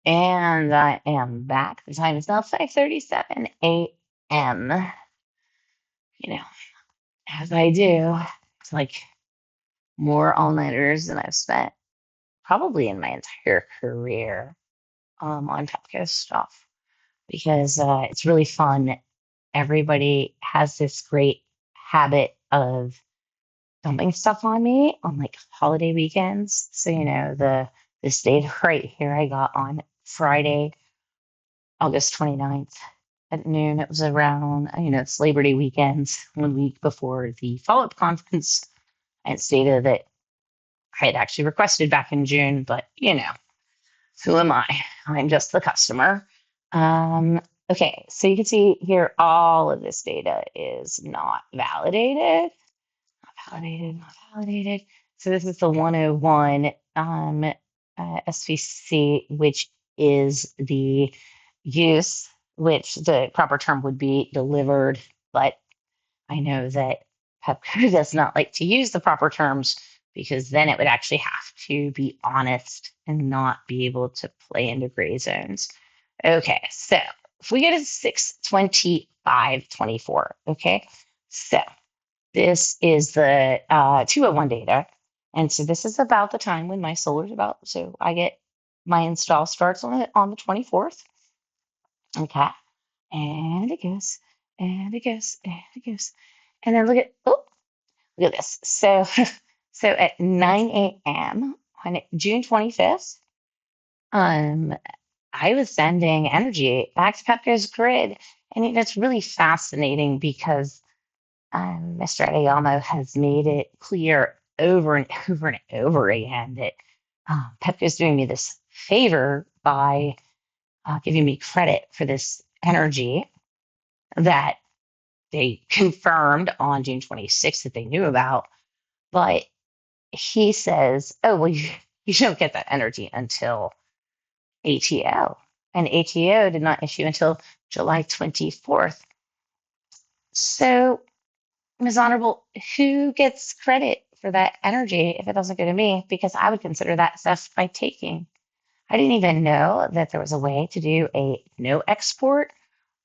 And I am back. The time is now 5:37 a.m. You know, as I do, it's like more all-nighters than I've spent probably in my entire career on Pepco stuff because it's really fun. Everybody has this great habit of dumping stuff on me on like holiday weekends. So, this date right here I got on Friday, August 29th at noon. It was around, it's Labor Day weekend, 1 week before the follow up conference. And it's data that I had actually requested back in June, but who am I? I'm just the customer. Um, okay, so you can see here all of this data is not validated. Not validated, not validated. So this is the 101 SVC, which is the use, which the proper term would be delivered, but I know that Pepco does not like to use the proper terms because then it would actually have to be honest and not be able to play into gray zones. Okay, so if we get a 62524, okay, so this is the 201 data. And so this is about the time when my solar's about. So I get my install starts on the 24th. Okay. And it goes, and it goes, and it goes. And then look at this. So so at 9 a.m. on June 25th, um, I was sending energy back to Pepco's grid. And it's really fascinating because Mr. Adeyamo has made it clear over and over and over again that Pepco's doing me this favor by giving me credit for this energy that they confirmed on June 26th that they knew about. But he says, oh, well, you don't get that energy until ATO. And ATO did not issue until July 24th. So, Ms. Honorable, who gets credit for that energy if it doesn't go to me? Because I would consider that theft by taking. I didn't even know that there was a way to do a no export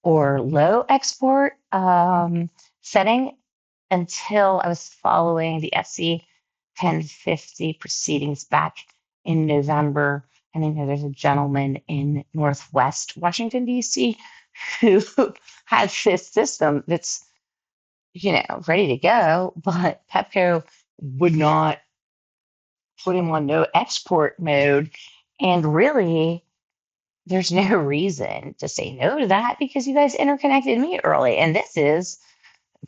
or low export setting until I was following the SC 1050 proceedings back in November. And I know there's a gentleman in Northwest Washington, D.C., who has this system that's, ready to go, but Pepco would not put him on no export mode. And really, there's no reason to say no to that because you guys interconnected me early. And this is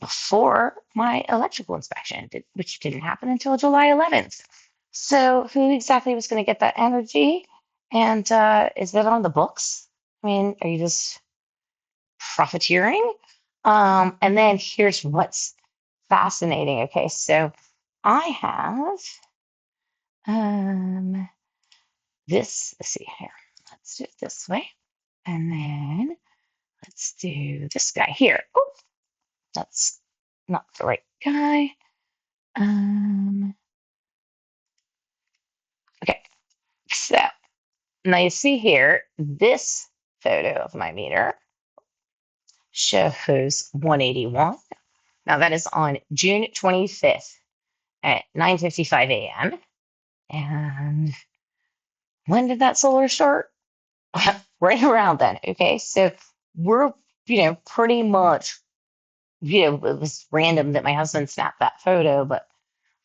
before my electrical inspection, which didn't happen until July 11th. So who exactly was going to get that energy? And is that on the books? I mean, are you just profiteering? And then here's what's fascinating. Okay, so I have um, this. Let's see here. Let's do it this way. And then let's do this guy here. Oh, that's not the right guy. Um, okay, so now you see here, this photo of my meter shows 181. Now that is on June 25th at 9:55 a.m. And when did that solar start? Right around then. Okay, so we're, pretty much, it was random that my husband snapped that photo, but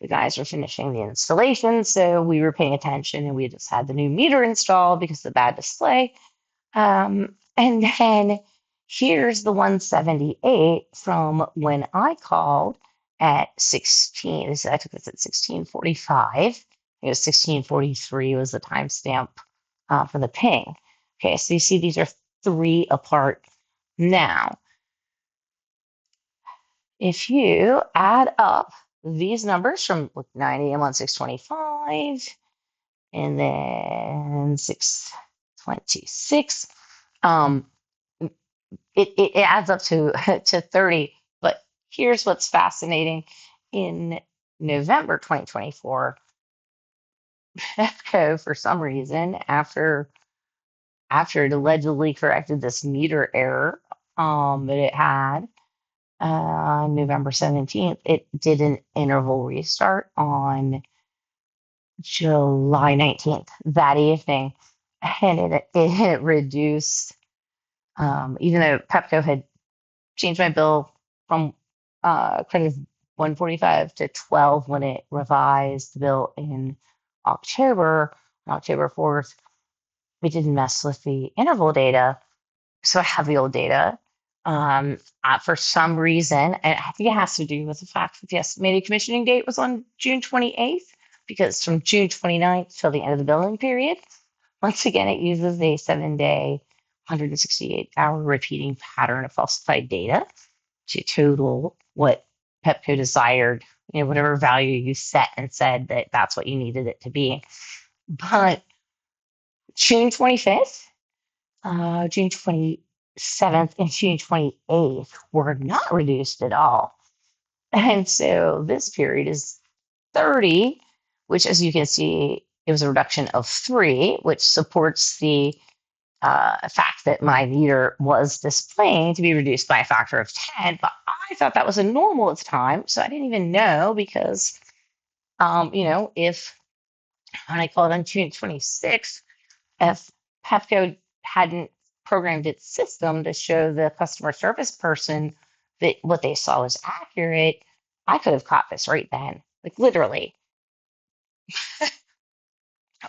the guys were finishing the installation, so we were paying attention and we just had the new meter installed because of the bad display. And then here's the 178 from when I called at 16. I took this at 16:45. It was 16:43 was the timestamp for the ping. Okay, so you see these are three apart. Now, if you add up these numbers from 9 a.m. on 625 and then 626, it adds up to to 30. But here's what's fascinating. In November 2024, PEFCO, for some reason, after after it allegedly corrected this meter error that it had on November 17th, it did an interval restart on July 19th that evening. And it reduced, even though Pepco had changed my bill from credit of 145 to 12 when it revised the bill in October, on October 4th, we didn't mess with the interval data. So I have the old data. For some reason, and I think it has to do with the fact that the estimated commissioning date was on June 28th, because from June 29th till the end of the billing period, once again, it uses a 7-day, 168-hour repeating pattern of falsified data to total what Pepco desired, whatever value you set and said that that's what you needed it to be. But June 25th, June 27th, and June 28th were not reduced at all. And so this period is 30, which, as you can see, it was a reduction of 3, which supports the fact that my meter was displaying to be reduced by a factor of 10. But I thought that was a normal at the time. So I didn't even know because, if when I called on June 26th, if Pepco hadn't programmed its system to show the customer service person that what they saw was accurate, I could have caught this right then, like literally,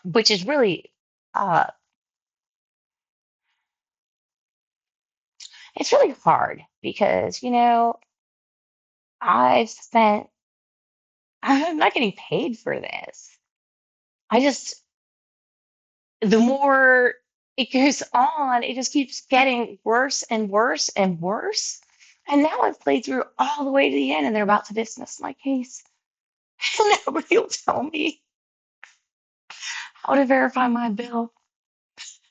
which is really, uh, it's really hard because, I've spent, I'm not getting paid for this. I just, the more it goes on, it just keeps getting worse and worse and worse. And now I've played through all the way to the end and they're about to dismiss my case. Nobody will tell me how to verify my bill,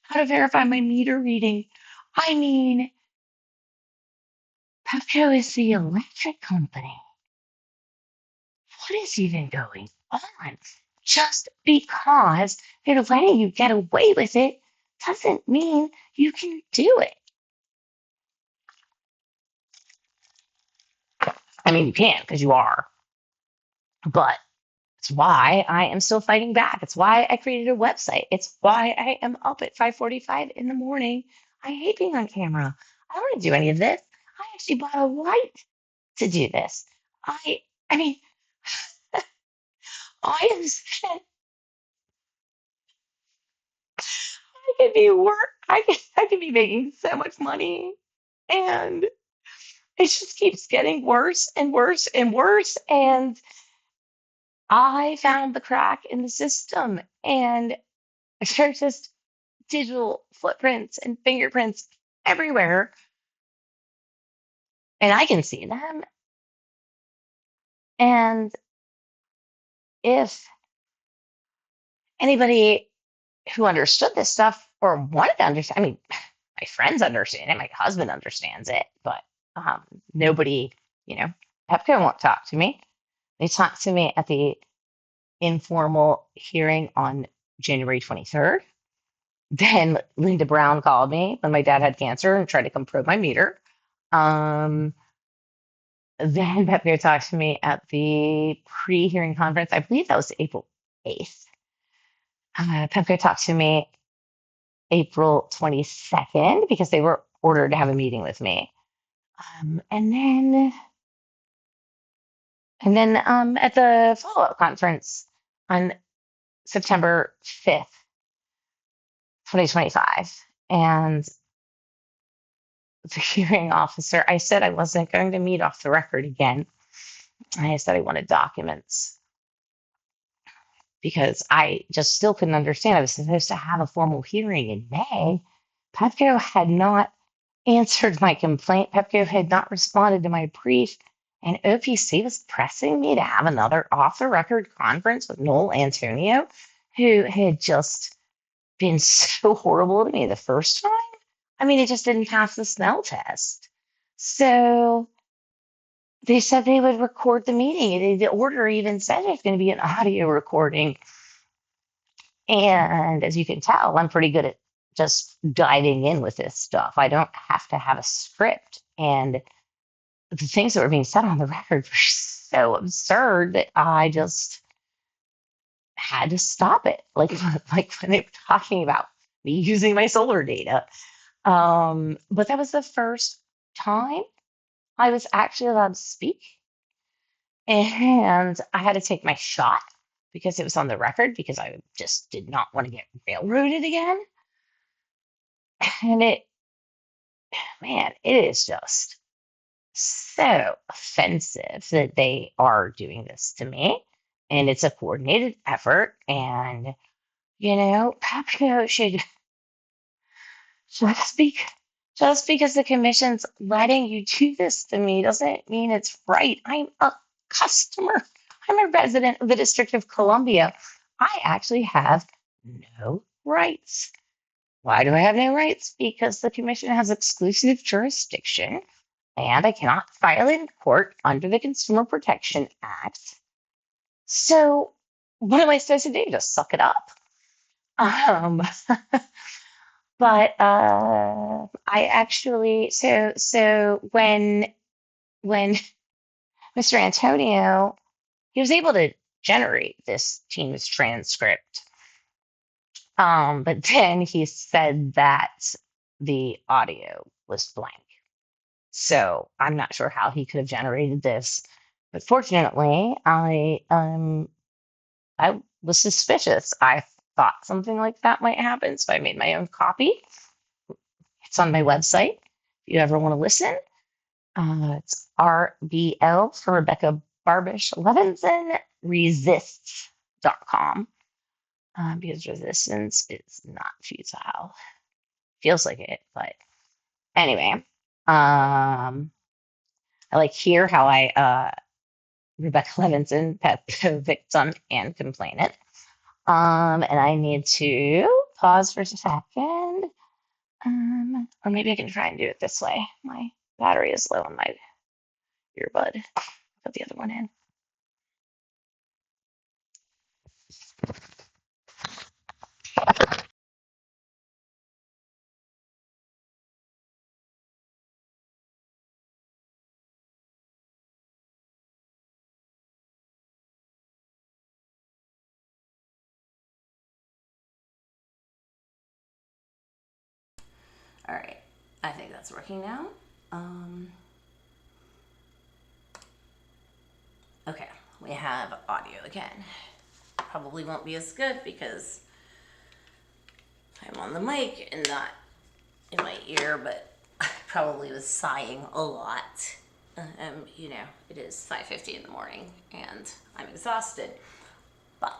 how to verify my meter reading. I mean, Pepco is the electric company. What is even going on? Just because they're letting you get away with it doesn't mean you can do it. I mean, you can because you are, but it's why I am still fighting back. It's why I created a website. It's why I am up at 5:45 in the morning. I hate being on camera. I don't want to do any of this. I actually bought a light to do this. I I mean, I am I could be work I could be making so much money and it just keeps getting worse and worse and worse. And I found the crack in the system and there's just digital footprints and fingerprints everywhere, and I can see them. And if anybody who understood this stuff or wanted to understand, I mean, my friends understand it, my husband understands it, but um, nobody, you know, Pepco won't talk to me. They talked to me at the informal hearing on January 23rd. Then Linda Brown called me when my dad had cancer and tried to come probe my meter. Um, then Pepco talked to me at the pre-hearing conference. I believe that was April 8th. Pepco talked to me April 22nd because they were ordered to have a meeting with me. Um, and then and then at the follow-up conference on September 5th, 2025. And the hearing officer, I said I wasn't going to meet off the record again. I said I wanted documents because I just still couldn't understand. I was supposed to have a formal hearing in May. Pepco had not answered my complaint. Pepco had not responded to my brief. And OPC was pressing me to have another off the record conference with Noel Antonio, who had just been so horrible to me the first time. I mean, it just didn't pass the smell test. So they said they would record the meeting. The order even said it's going to be an audio recording. And as you can tell, I'm pretty good at just diving in with this stuff. I don't have to have a script. And the things that were being said on the record were so absurd that I just had to stop it. Like when they were talking about me using my solar data. But that was the first time I was actually allowed to speak. And I had to take my shot because it was on the record because I just did not want to get railroaded again. And man, it is just so offensive that they are doing this to me. And it's a coordinated effort. And, Papio should just because the commission's letting you do this to me doesn't mean it's right. I'm a customer. I'm a resident of the District of Columbia. I actually have no rights. Why do I have no rights? Because the commission has exclusive jurisdiction and I cannot file in court under the Consumer Protection Act. So, what am I supposed to do? Just suck it up? Um, but I actually so when Mr. Antonio he was able to generate this Teams transcript, but then he said that the audio was blank. So I'm not sure how he could have generated this, but fortunately, I was suspicious. I thought something like that might happen, so I made my own copy. It's on my website. If you ever want to listen, it's RBL for Rebecca Barbish Levinson resists.com because resistance is not futile. Feels like it, but anyway, I like hear how Rebecca Levinson, pet victim and complainant. And I need to pause for a second. Or maybe I can try and do it this way. My battery is low on my earbud. Put the other one in. All right, I think that's working now. Okay, we have audio again. Probably won't be as good because I'm on the mic and not in my ear, but I probably was sighing a lot. It is 5:50 in the morning and I'm exhausted. But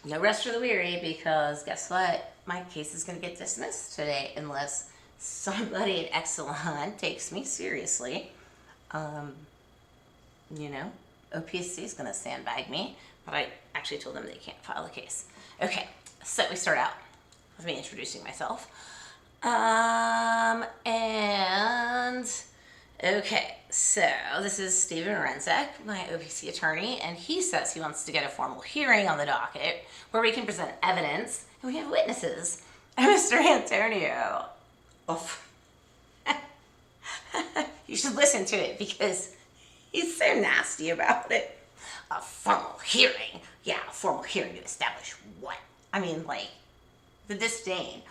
no rest for the weary because guess what? My case is going to get dismissed today unless somebody at Exelon takes me seriously. OPSC is going to sandbag me, but I actually told them they can't file a case. Okay, so we start out with me introducing myself. Okay, so this is Stephen Renzek, my OPC attorney, and he says he wants to get a formal hearing on the docket where we can present evidence and we have witnesses. And Mr. Antonio, you should listen to it because he's so nasty about it. A formal hearing? Yeah, a formal hearing to establish what? I mean, like, the disdain.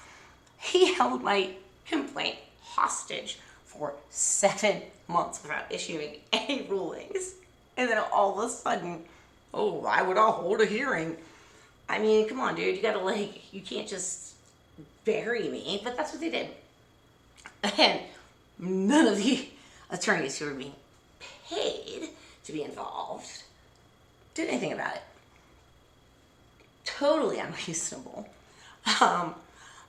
He held my complaint hostage for 7 months without issuing any rulings. And then all of a sudden, why would I hold a hearing? I mean, come on, dude. You can't just bury me. But that's what they did. And none of the attorneys who were being paid to be involved did anything about it. Totally unreasonable.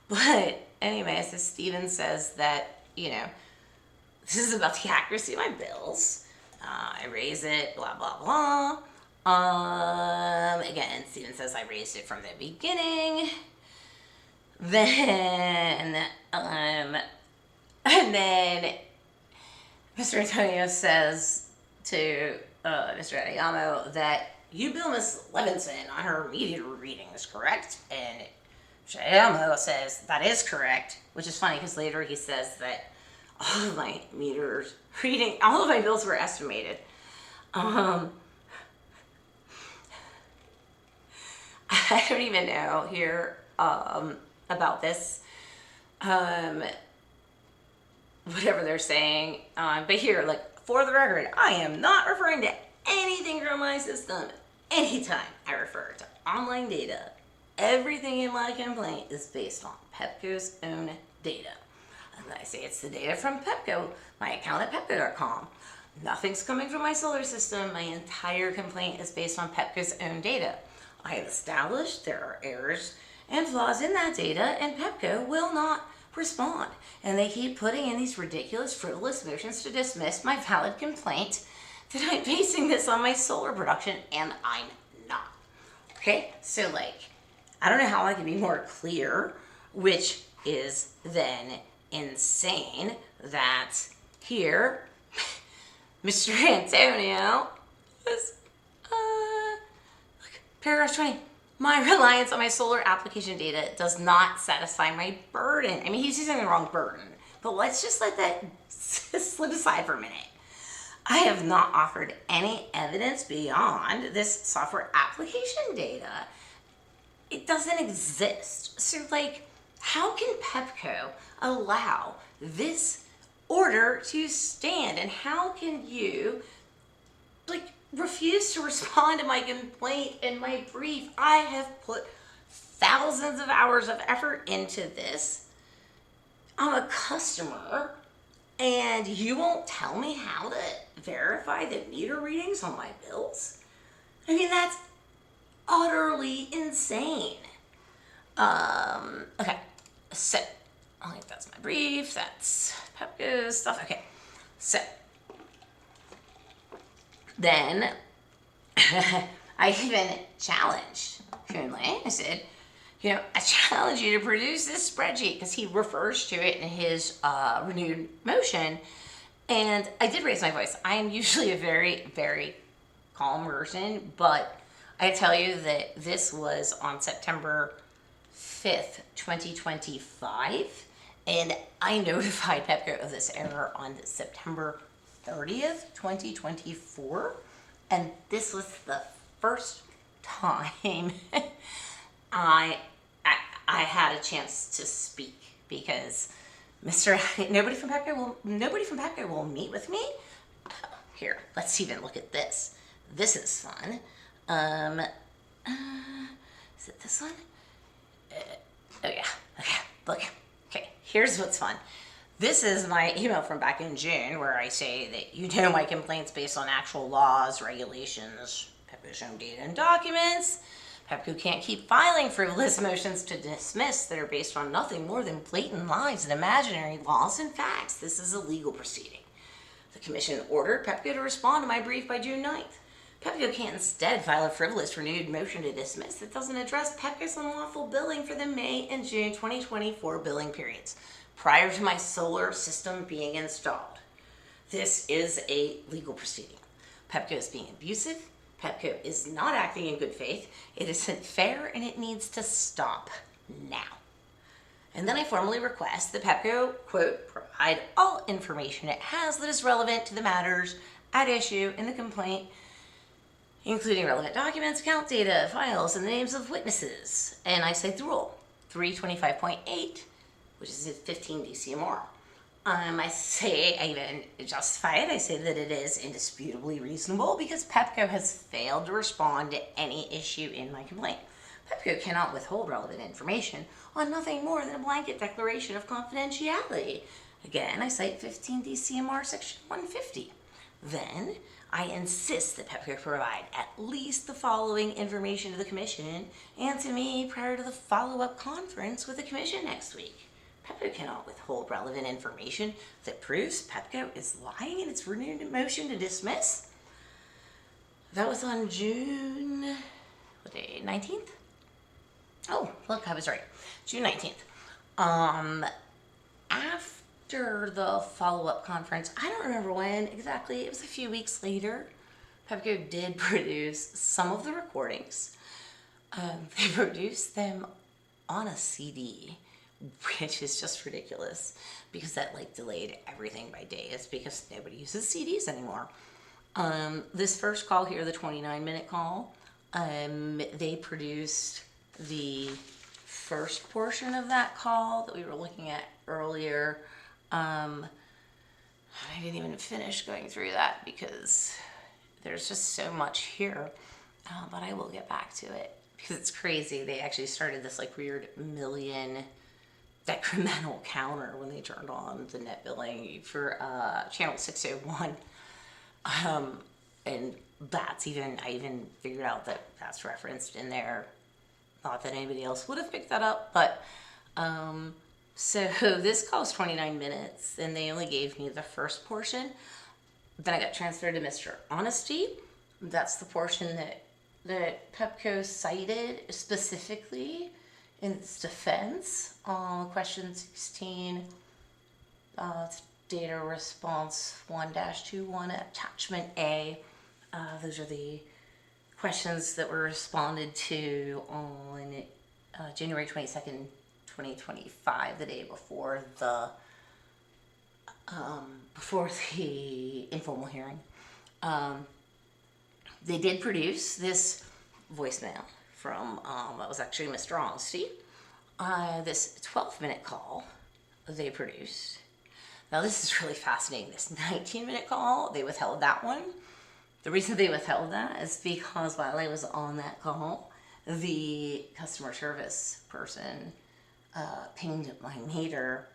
But anyway, so Steven says that, this is about the accuracy of my bills. I raise it, blah, blah, blah. Again, Steven says I raised it from the beginning. Then, and then Mr. Antonio says to Mr. Adeyemo that you bill Miss Levinson on her media readings, correct? And Elmo says that is correct, which is funny because later he says that all of my meters reading, all of my bills were estimated. Um, I don't even know here about this. Um, Whatever they're saying. But here, like, for the record, I am not referring to anything from my system. Anytime I refer to online data, everything in my complaint is based on Pepco's own data. And I say it's the data from Pepco, my account at Pepco.com. Nothing's coming from my solar system. My entire complaint is based on Pepco's own data. I have established there are errors and flaws in that data, and Pepco will not respond. And they keep putting in these ridiculous, frivolous motions to dismiss my valid complaint that I'm basing this on my solar production, and I'm not. Okay? So, like, I don't know how I can be more clear, which is then insane that here, Mr. Antonio was, paragraph 20. My reliance on my solar application data does not satisfy my burden. I mean, he's using the wrong burden, but let's just let that slip aside for a minute. I have not offered any evidence beyond this software application data. It doesn't exist. So, like, how can Pepco allow this order to stand? And how can you, like, refuse to respond to my complaint and my brief? I have put thousands of hours of effort into this. I'm a customer, and you won't tell me how to verify the meter readings on my bills? I mean, that's utterly insane. Okay, so I think that's my brief. That's Pepco's stuff. Okay, so then I even challenged Kunle. I said, I challenge you to produce this spreadsheet, because he refers to it in his renewed motion. And I did raise my voice. I am usually a very, very calm person, but I tell you that this was on September 5th, 2025, and I notified Pepco of this error on September 30th, 2024, and this was the first time I had a chance to speak, because nobody from Pepco will meet with me. Here, let's even look at this. This is fun. Is it this one? Oh yeah. Okay. Look. Okay. Here's what's fun. This is my email from back in June, where I say that my complaints based on actual laws, regulations, Pepco's own data and documents. Pepco can't keep filing frivolous motions to dismiss that are based on nothing more than blatant lies and imaginary laws and facts. This is a legal proceeding. The commission ordered Pepco to respond to my brief by June 9th. Pepco can't instead file a frivolous renewed motion to dismiss that doesn't address Pepco's unlawful billing for the May and June 2024 billing periods, prior to my solar system being installed. This is a legal proceeding. Pepco is being abusive. Pepco is not acting in good faith. It isn't fair, and it needs to stop now. And then I formally request that Pepco, quote, provide all information it has that is relevant to the matters at issue in the complaint, including relevant documents, account data, files, and the names of witnesses. And I cite the rule, 325.8, which is 15 DCMR. I even justify it. I say that it is indisputably reasonable because Pepco has failed to respond to any issue in my complaint. Pepco cannot withhold relevant information on nothing more than a blanket declaration of confidentiality. Again, I cite 15 DCMR section 150. Then, I insist that Pepco provide at least the following information to the commission and to me prior to the follow-up conference with the commission next week. Pepco cannot withhold relevant information that proves Pepco is lying in its renewed motion to dismiss. That was on June, 19th? Oh, look, I was right. June 19th. After the follow-up conference, I don't remember when exactly, it was a few weeks later, Pepco did produce some of the recordings. They produced them on a CD, which is just ridiculous because that like delayed everything by days because nobody uses CDs anymore. This first call here, the 29-minute call, they produced the first portion of that call that we were looking at earlier. I didn't even finish going through that because there's just so much here. But I will get back to it because it's crazy. They actually started this like weird million decremental counter when they turned on the net billing for channel 601. And I even figured out that that's referenced in there. Not that anybody else would have picked that up, but so this call is 29 minutes, and they only gave me the first portion. Then I got transferred to Mr. Honesty. That's the portion that Pepco cited specifically in its defense on question 16. It's data response 1-21 attachment A. Those are the questions that were responded to on January 22nd, 2025, the day before the informal hearing. They did produce this voicemail from what was actually Mr. Honesty. This 12-minute call they produced. Now this is really fascinating. This 19-minute call, they withheld that one. The reason they withheld that is because while I was on that call, the customer service person pinged my meter,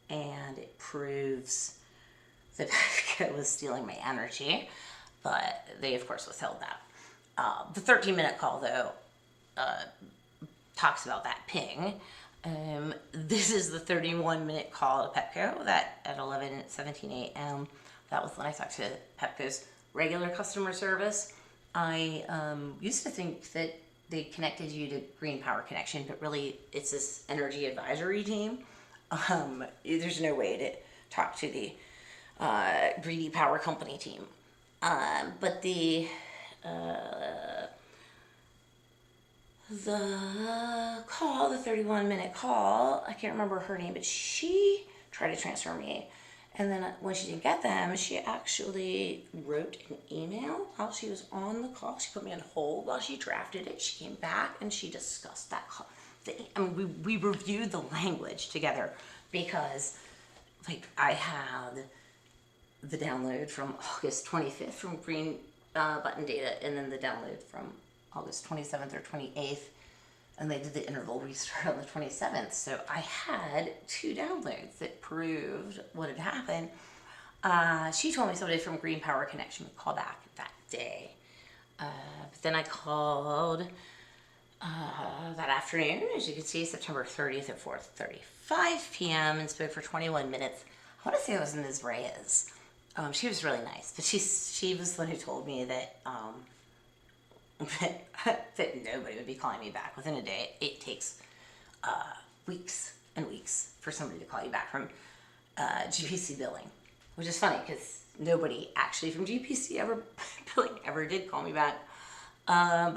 and it proves that Petco was stealing my energy, but they of course withheld that. The 13-minute call though talks about that ping. This is the 31-minute call to Petco that at 11:17 a.m. That was when I talked to Pepco's regular customer service. I used to think that they connected you to Green Power Connection, but really it's this energy advisory team. There's no way to talk to the Greedy Power Company team. But the call, the 31-minute call, I can't remember her name, but she tried to transfer me. And then when she didn't get them, she actually wrote an email while she was on the call. She put me on hold while she drafted it. She came back and she discussed that call. We reviewed the language together because, like, I had the download from August 25th from Green Button Data, and then the download from August 27th or 28th, and they did the interval restart on the 27th. So I had two downloads that proved what had happened. She told me somebody from Green Power Connection would call back that day. But then I called that afternoon, as you can see, September 30th at 4:35 p.m. and spoke for 21 minutes. I want to say it was Ms. Reyes. She was really nice, but she was the one who told me that that nobody would be calling me back within a day. It takes weeks and weeks for somebody to call you back from GPC billing, which is funny because nobody actually from GPC billing ever did call me back. But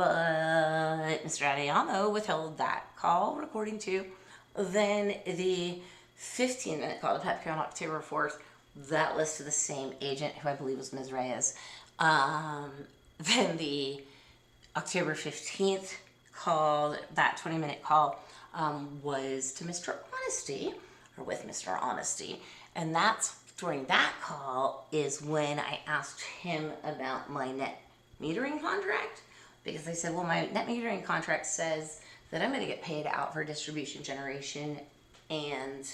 Mr. Adeyemo withheld that call recording too. Then the 15-minute call to Petco on October 4th, that was to the same agent who I believe was Ms. Reyes. Then the October 15th call, that 20-minute call, was to Mr. Honesty, or with Mr. Honesty. And that's during that call is when I asked him about my net metering contract, because I said, well, my net metering contract says that I'm going to get paid out for distribution generation and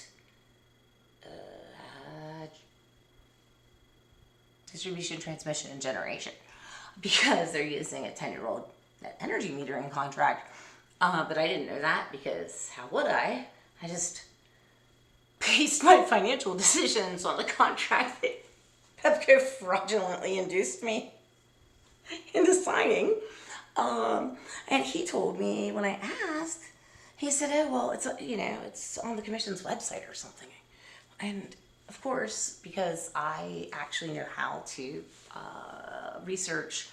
distribution, transmission, and generation, because they're using a 10-year-old energy metering contract. But I didn't know that because how would I? I just based my financial decisions on the contract that Pepco fraudulently induced me into signing. And he told me when I asked, he said, oh, well, it's on the commission's website or something. And of course, because I actually know how to research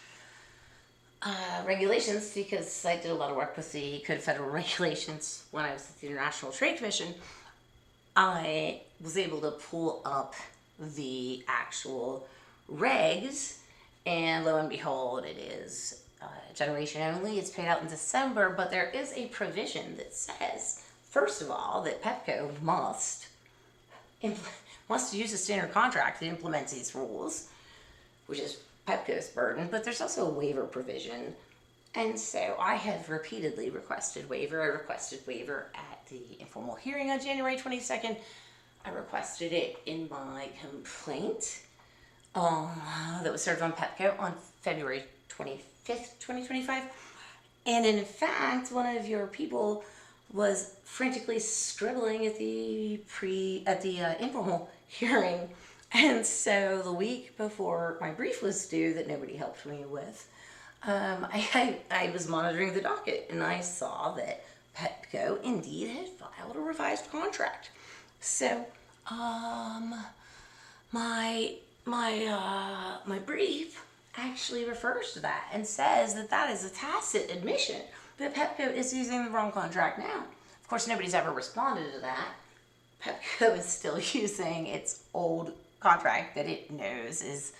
regulations, because I did a lot of work with the Code of Federal Regulations when I was at the International Trade Commission. I was able to pull up the actual regs, and lo and behold, it is generation only. It's paid out in December, but there is a provision that says, first of all, that Pepco must use a standard contract that implements these rules, which is Pepco's burden, but there's also a waiver provision. And so I have repeatedly requested waiver. I requested waiver at the informal hearing on January 22nd. I requested it in my complaint that was served on Pepco on February 25th, 2025. And in fact, one of your people was frantically scribbling at the informal hearing. And so the week before my brief was due, that nobody helped me with, I was monitoring the docket, and I saw that Petco indeed had filed a revised contract. So, my brief actually refers to that and says that that is a tacit admission that Pepco is using the wrong contract now. Of course, nobody's ever responded to that. Pepco is still using its old contract that it knows is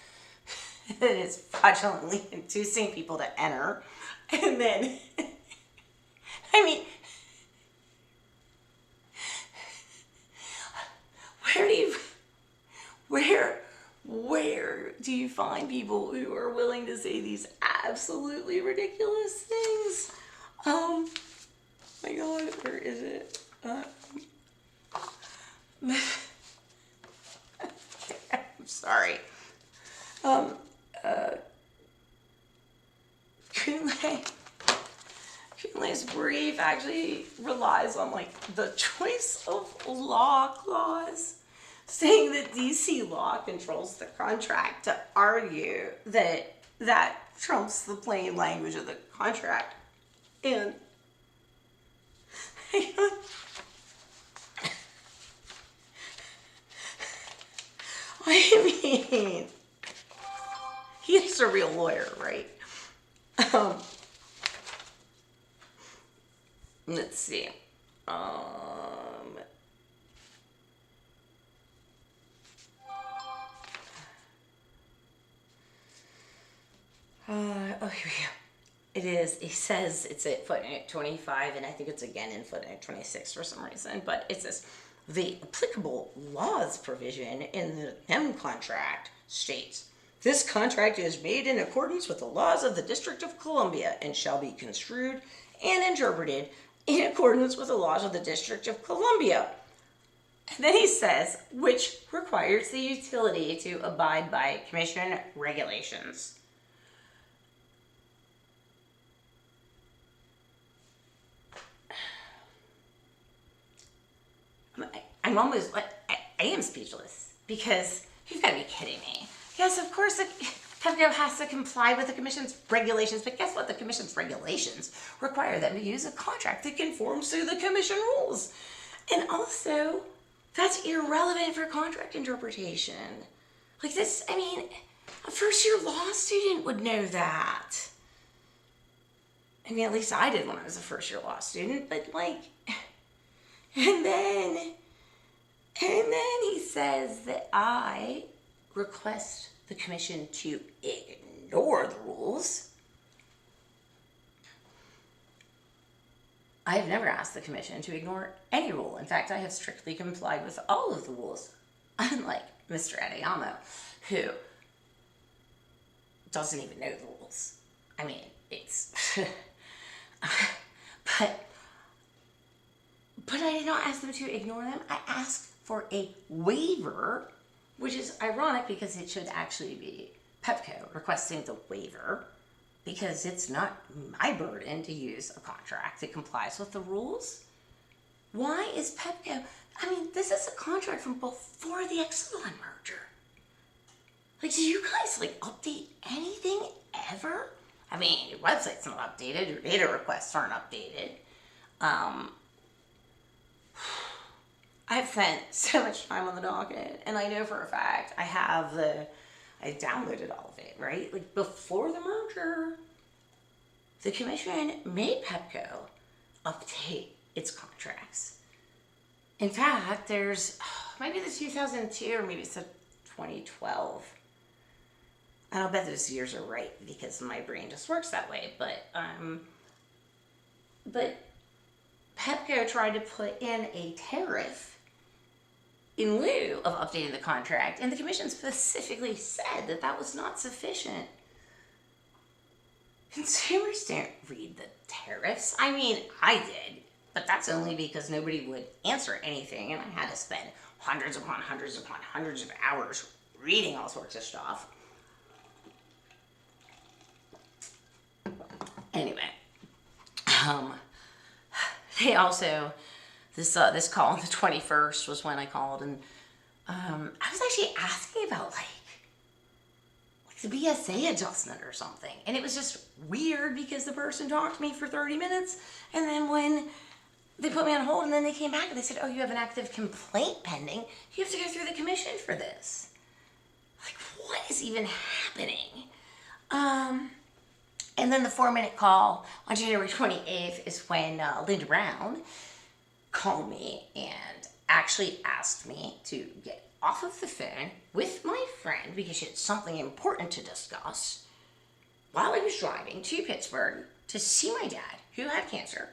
that it's fraudulently inducing people to enter. And then, I mean, where do you, where do you find people who are willing to say these absolutely ridiculous things? My God, where is it? I'm sorry. Kunle's brief actually relies on like the choice of law clause, saying that DC law controls the contract, to argue that that trumps the plain language of the contract. And I mean, he's a real lawyer, right? Let's see. Oh, here we go. It is. It says it's at footnote 25, and I think it's again in footnote 26 for some reason. But it says the applicable laws provision in the M contract states this contract is made in accordance with the laws of the District of Columbia and shall be construed and interpreted in accordance with the laws of the District of Columbia. And then he says, which requires the utility to abide by commission regulations. I'm almost, I am speechless, because you've got to be kidding me. Yes, of course, Pepco has to comply with the commission's regulations, but guess what? The commission's regulations require them to use a contract that conforms to the commission rules. And also, that's irrelevant for contract interpretation. Like this, I mean, a first year law student would know that. I mean, at least I did when I was a first year law student, but like, and then he says that I request the commission to ignore the rules. I have never asked the commission to ignore any rule. In fact, I have strictly complied with all of the rules, unlike Mr. Adeyemo, who doesn't even know the rules. I mean, it's... But I did not ask them to ignore them. I asked for a waiver, which is ironic because it should actually be Pepco requesting the waiver, because it's not my burden to use a contract that complies with the rules. Why is Pepco... I mean, this is a contract from before the Exelon merger. Like, do you guys, like, update anything ever? I mean, your website's not updated, your data requests aren't updated. I've spent so much time on the docket, and I know for a fact I downloaded all of it, right? Like, before the merger. the commission made Pepco update its contracts. In fact, there's maybe the 2002 or maybe it's the 2012. I don't bet those years are right because my brain just works that way. But Pepco tried to put in a tariff in lieu of updating the contract, and the commission specifically said that that was not sufficient. Consumers don't read the tariffs. I mean, I did, but that's only because nobody would answer anything, and I had to spend hundreds upon hundreds upon hundreds of hours reading all sorts of stuff. Anyway, they also this call on the 21st was when I called, and I was actually asking about like the BSA adjustment or something, and it was just weird because the person talked to me for 30 minutes, and then when they put me on hold, and then they came back and they said, "Oh, you have an active complaint pending. You have to go through the commission for this." Like, what is even happening? And then the 4-minute call on January 28th is when Linda Brown called me and actually asked me to get off of the phone with my friend because she had something important to discuss while I was driving to Pittsburgh to see my dad, who had cancer.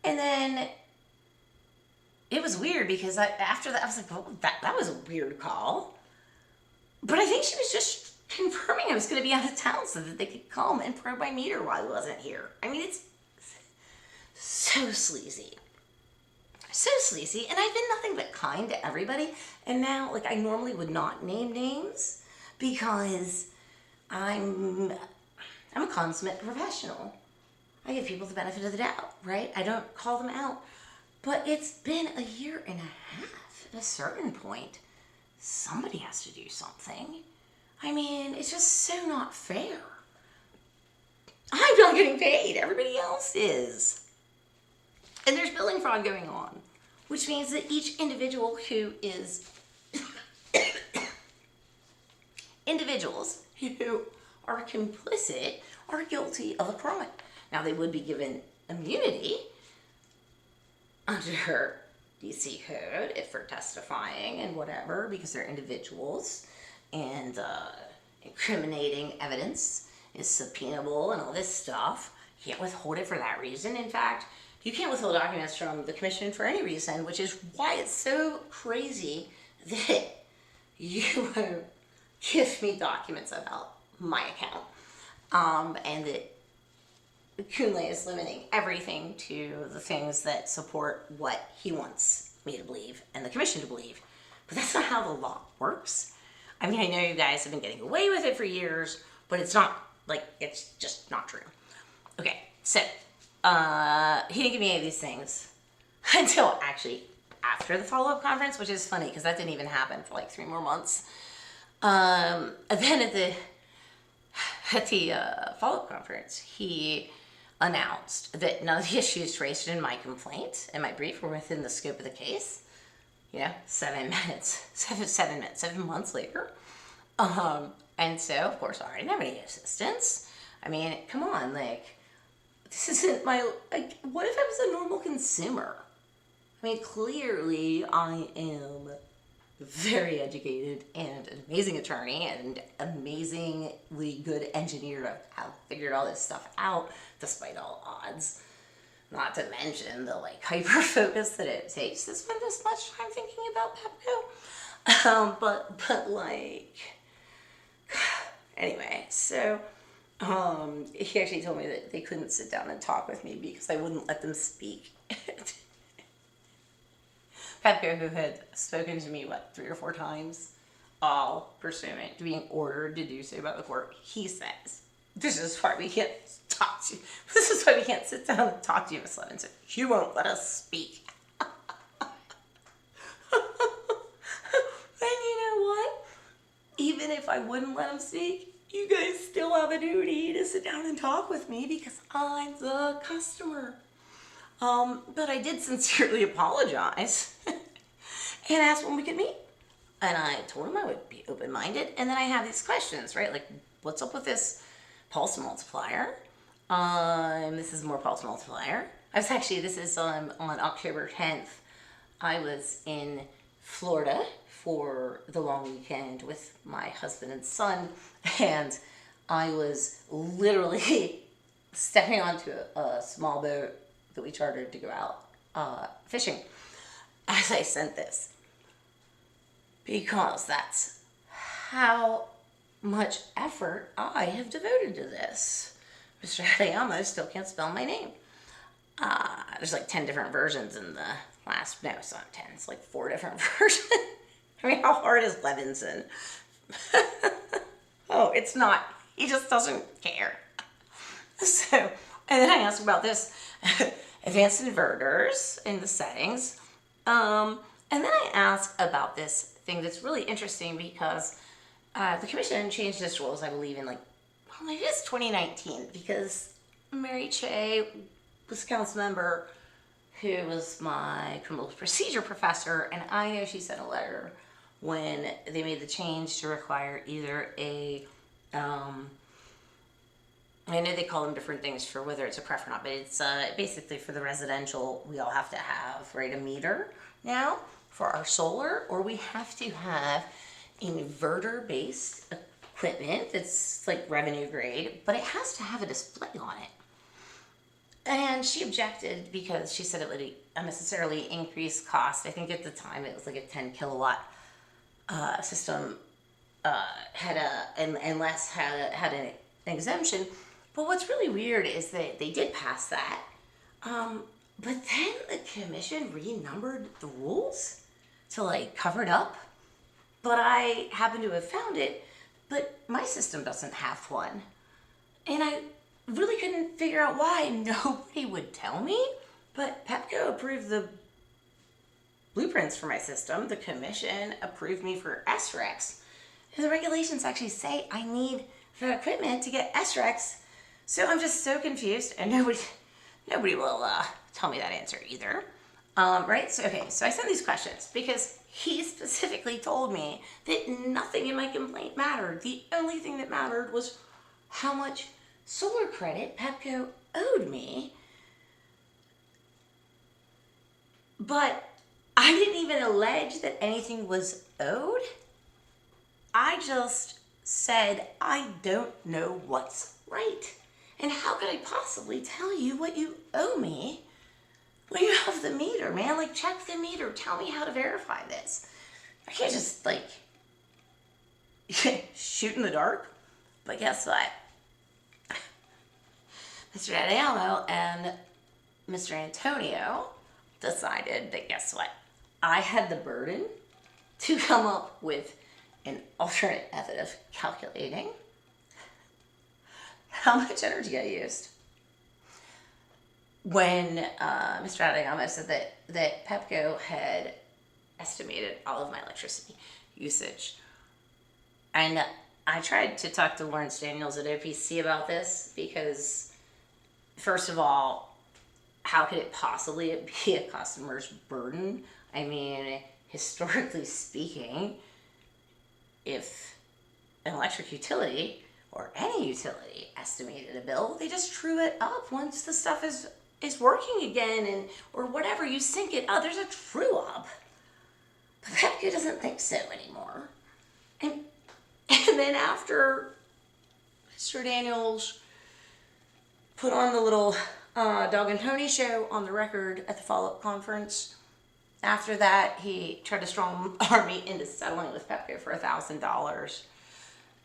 And then it was weird because after that, I was like, well, that was a weird call. But I think she was just confirming I was going to be out of town so that they could come and probe my meter while I wasn't here. I mean, it's so sleazy. So sleazy. And I've been nothing but kind to everybody. And now, like, I normally would not name names because I'm a consummate professional. I give people the benefit of the doubt, right? I don't call them out. But it's been a year and a half. At a certain point, somebody has to do something. I mean, it's just so not fair. I'm not getting paid. Everybody else is. And there's billing fraud going on, which means that each individual who is individuals who are complicit are guilty of a crime. Now, they would be given immunity under DC code if for testifying and whatever because they're individuals, and incriminating evidence is subpoenable and all this stuff. You can't withhold it for that reason. In fact, you can't withhold documents from the commission for any reason, which is why it's so crazy that you won't give me documents about my account, and that Kunle is limiting everything to the things that support what he wants me to believe and the commission to believe. But that's not how the law works. I mean, I know you guys have been getting away with it for years, but it's not, like, it's just not true. Okay, so, he didn't give me any of these things until actually after the follow-up conference, which is funny because that didn't even happen for like 3 more months. And then at the follow-up conference, he announced that none of the issues raised in my complaint and my brief were within the scope of the case. You know, 7 months later. And so, of course, I didn't have any assistance. I mean, come on, like, this isn't my, like, what if I was a normal consumer? I mean, clearly I am very educated and an amazing attorney and amazingly good engineer to have figured all this stuff out despite all odds. Not to mention the like hyper focus that it takes to spend this much time thinking about Pepco. But like, anyway, so he actually told me that they couldn't sit down and talk with me because I wouldn't let them speak. Pepco, who had spoken to me, 3 or 4 times, all pursuant to being ordered to do so by the court, he says, this is why we can't talk to you. This is why we can't sit down and talk to you, Miss Levinson. You won't let us speak. And you know what? Even if I wouldn't let him speak, you guys still have a duty to sit down and talk with me because I'm the customer. But I did sincerely apologize and asked when we could meet. And I told him I would be open-minded. And then I have these questions, right? Like, what's up with this pulse multiplier. This is more pulse multiplier. This is on October 10th. I was in Florida for the long weekend with my husband and son, and I was literally stepping onto a small boat that we chartered to go out fishing as I sent this, because that's how much effort I have devoted to this. Mr. Adeyamo still can't spell my name. There's like 10 different versions in the last, no, it's not 10, it's like 4 different versions. I mean, how hard is Levinson? Oh, it's not. He just doesn't care. So, and then I asked about this advanced inverters in the settings. And then I asked about this thing that's really interesting because the commission changed its rules, I believe, in like, well, it is 2019, because Mary Che was a council member who was my criminal procedure professor, and I know she sent a letter when they made the change to require either I know they call them different things for whether it's a pref or not, but it's basically for the residential, we all have to have, right, a meter now for our solar, or we have to have inverter-based equipment that's like revenue grade, but it has to have a display on it. And she objected because she said it would unnecessarily increase cost. I think at the time it was like a 10 kilowatt system, unless had an exemption. But what's really weird is that they did pass that, but then the commission renumbered the rules to like cover it up. But I happen to have found it, but my system doesn't have one. And I really couldn't figure out why. Nobody would tell me. But Pepco approved the blueprints for my system. The commission approved me for SREX. And the regulations actually say I need the equipment to get SREX. So I'm just so confused, and nobody will tell me that answer either. Right? So I sent these questions because he specifically told me that nothing in my complaint mattered. The only thing that mattered was how much solar credit Pepco owed me. But I didn't even allege that anything was owed. I just said, I don't know what's right. And how could I possibly tell you what you owe me when you have the meter, man? Like, check the meter. Tell me how to verify this. I can't just, like, shoot in the dark. But guess what? Mr. Adeyamo and Mr. Antonio decided that, guess what? I had the burden to come up with an alternate method of calculating how much energy I used. When Mr. Adeyamo said that Pepco had estimated all of my electricity usage. And I tried to talk to Lawrence Daniels at OPC about this because, first of all, how could it possibly be a customer's burden? I mean, historically speaking, if an electric utility or any utility estimated a bill, they just true it up once the stuff is working again, and or whatever, you sync it up. There's a true up. But Pepco doesn't think so anymore. And then after Mr. Daniels put on the little Dog and Pony show on the record at the follow-up conference, after that he tried to strong arm me into settling with Pepco for $1,000.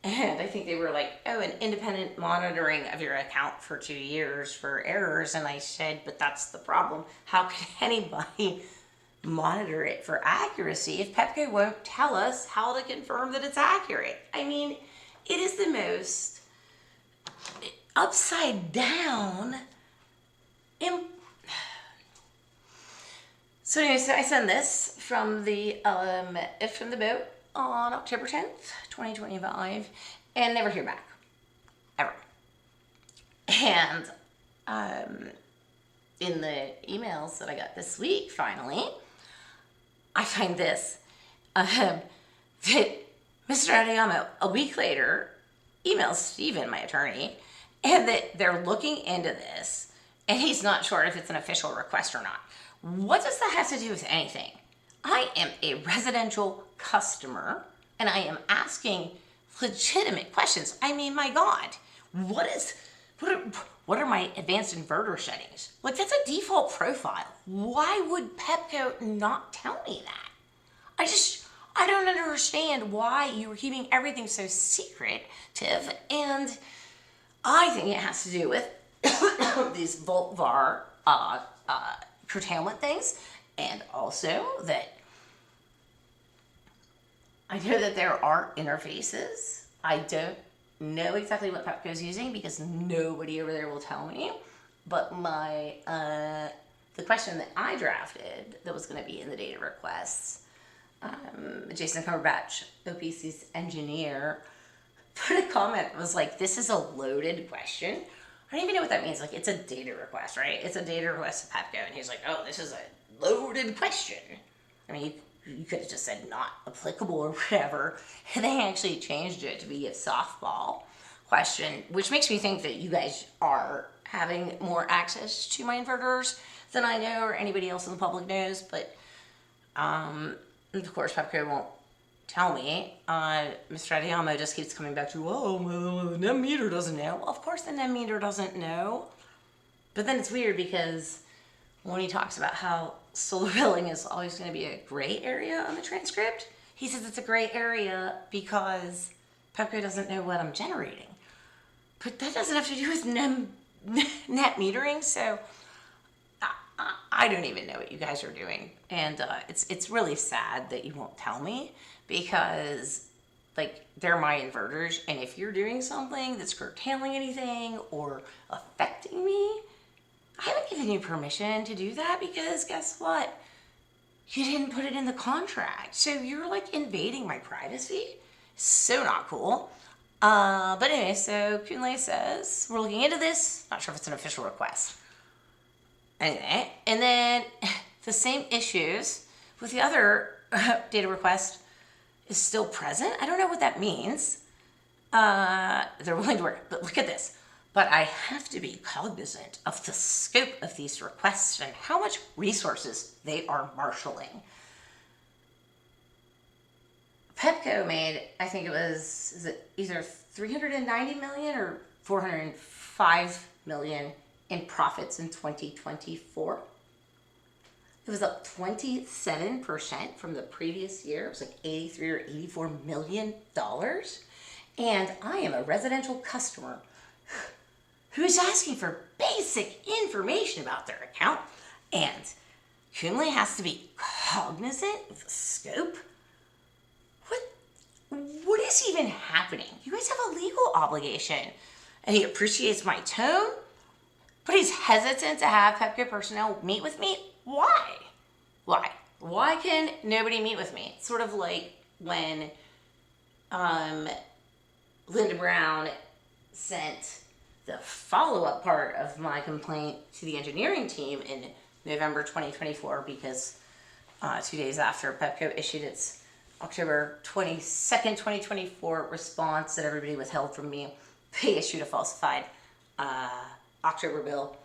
And I think they were like, oh, an independent monitoring of your account for 2 years for errors. And I said, but that's the problem. How can anybody monitor it for accuracy if Pepco won't tell us how to confirm that it's accurate? I mean, it is the most upside down. So anyway, so I send this from the boat on October 10th, 2025, and never hear back. Ever. And in the emails that I got this week, finally, I find this, that Mr. Adeyamo, a week later, emails Stephen, my attorney, and that they're looking into this, and he's not sure if it's an official request or not. What does that have to do with anything? I am a residential customer, and I am asking legitimate questions. I mean, my God, what is what are, what are my advanced inverter settings? Like, that's a default profile. Why would Pepco not tell me that? I don't understand why you were keeping everything so secretive, and I think it has to do with these volt var curtailment things, and also that I know that there are interfaces. I don't know exactly what Pepco's using because nobody over there will tell me. But the question that I drafted that was going to be in the data requests, Jason Cumberbatch, OPC's engineer, put a comment, was like, this is a loaded question. I don't even know what that means. Like, it's a data request, right? It's a data request to Pepco, and he's like, oh, this is a loaded question. I mean, you could have just said not applicable or whatever. And they actually changed it to be a softball question, which makes me think that you guys are having more access to my inverters than I know or anybody else in the public knows. But of course, Pepco won't tell me. Mr. Adiyamo just keeps coming back to, oh, the NEM meter doesn't know. Well, of course the NEM meter doesn't know. But then it's weird because when he talks about how solar billing is always going to be a gray area on the transcript, he says it's a gray area because Pepco doesn't know what I'm generating. But that doesn't have to do with net metering, so I don't even know what you guys are doing. And it's really sad that you won't tell me because, like, they're my inverters, and if you're doing something that's curtailing anything or affecting me, I haven't given you permission to do that because guess what? You didn't put it in the contract. So you're like invading my privacy. So not cool. But anyway, so Kunle says, we're looking into this. Not sure if it's an official request. Anyway, and then the same issues with the other data request is still present. I don't know what that means. They're willing to work, but look at this. But I have to be cognizant of the scope of these requests and how much resources they are marshaling. Pepco made, I think it was, is it either 390 million or 405 million in profits in 2024. It was up 27% from the previous year. It was like 83 or 84 million dollars. And I am a residential customer who is asking for basic information about their account. And Kunle has to be cognizant of the scope. What is even happening? You guys have a legal obligation. And he appreciates my tone, but he's hesitant to have Pepco personnel meet with me. Why? Why can nobody meet with me? It's sort of like when Linda Brown sent the follow-up part of my complaint to the engineering team in November 2024 because 2 days after Pepco issued its October 22nd, 2024 response that everybody withheld from me, they issued a falsified October bill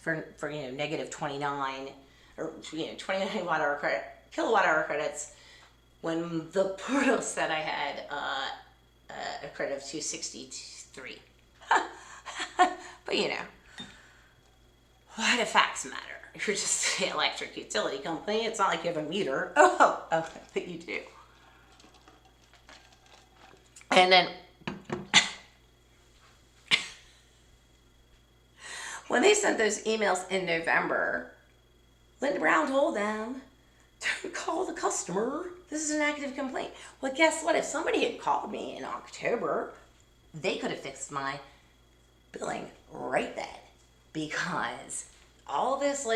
for negative 29 or 29 kilowatt hour credits when the portal said I had a credit of 263. But why do facts matter? You're just an electric utility company. It's not like you have a meter. Oh, but you do. And then when they sent those emails in November, Linda Brown told them, don't call the customer. This is an active complaint. Well, guess what? If somebody had called me in October, they could have fixed my billing right then. Because all this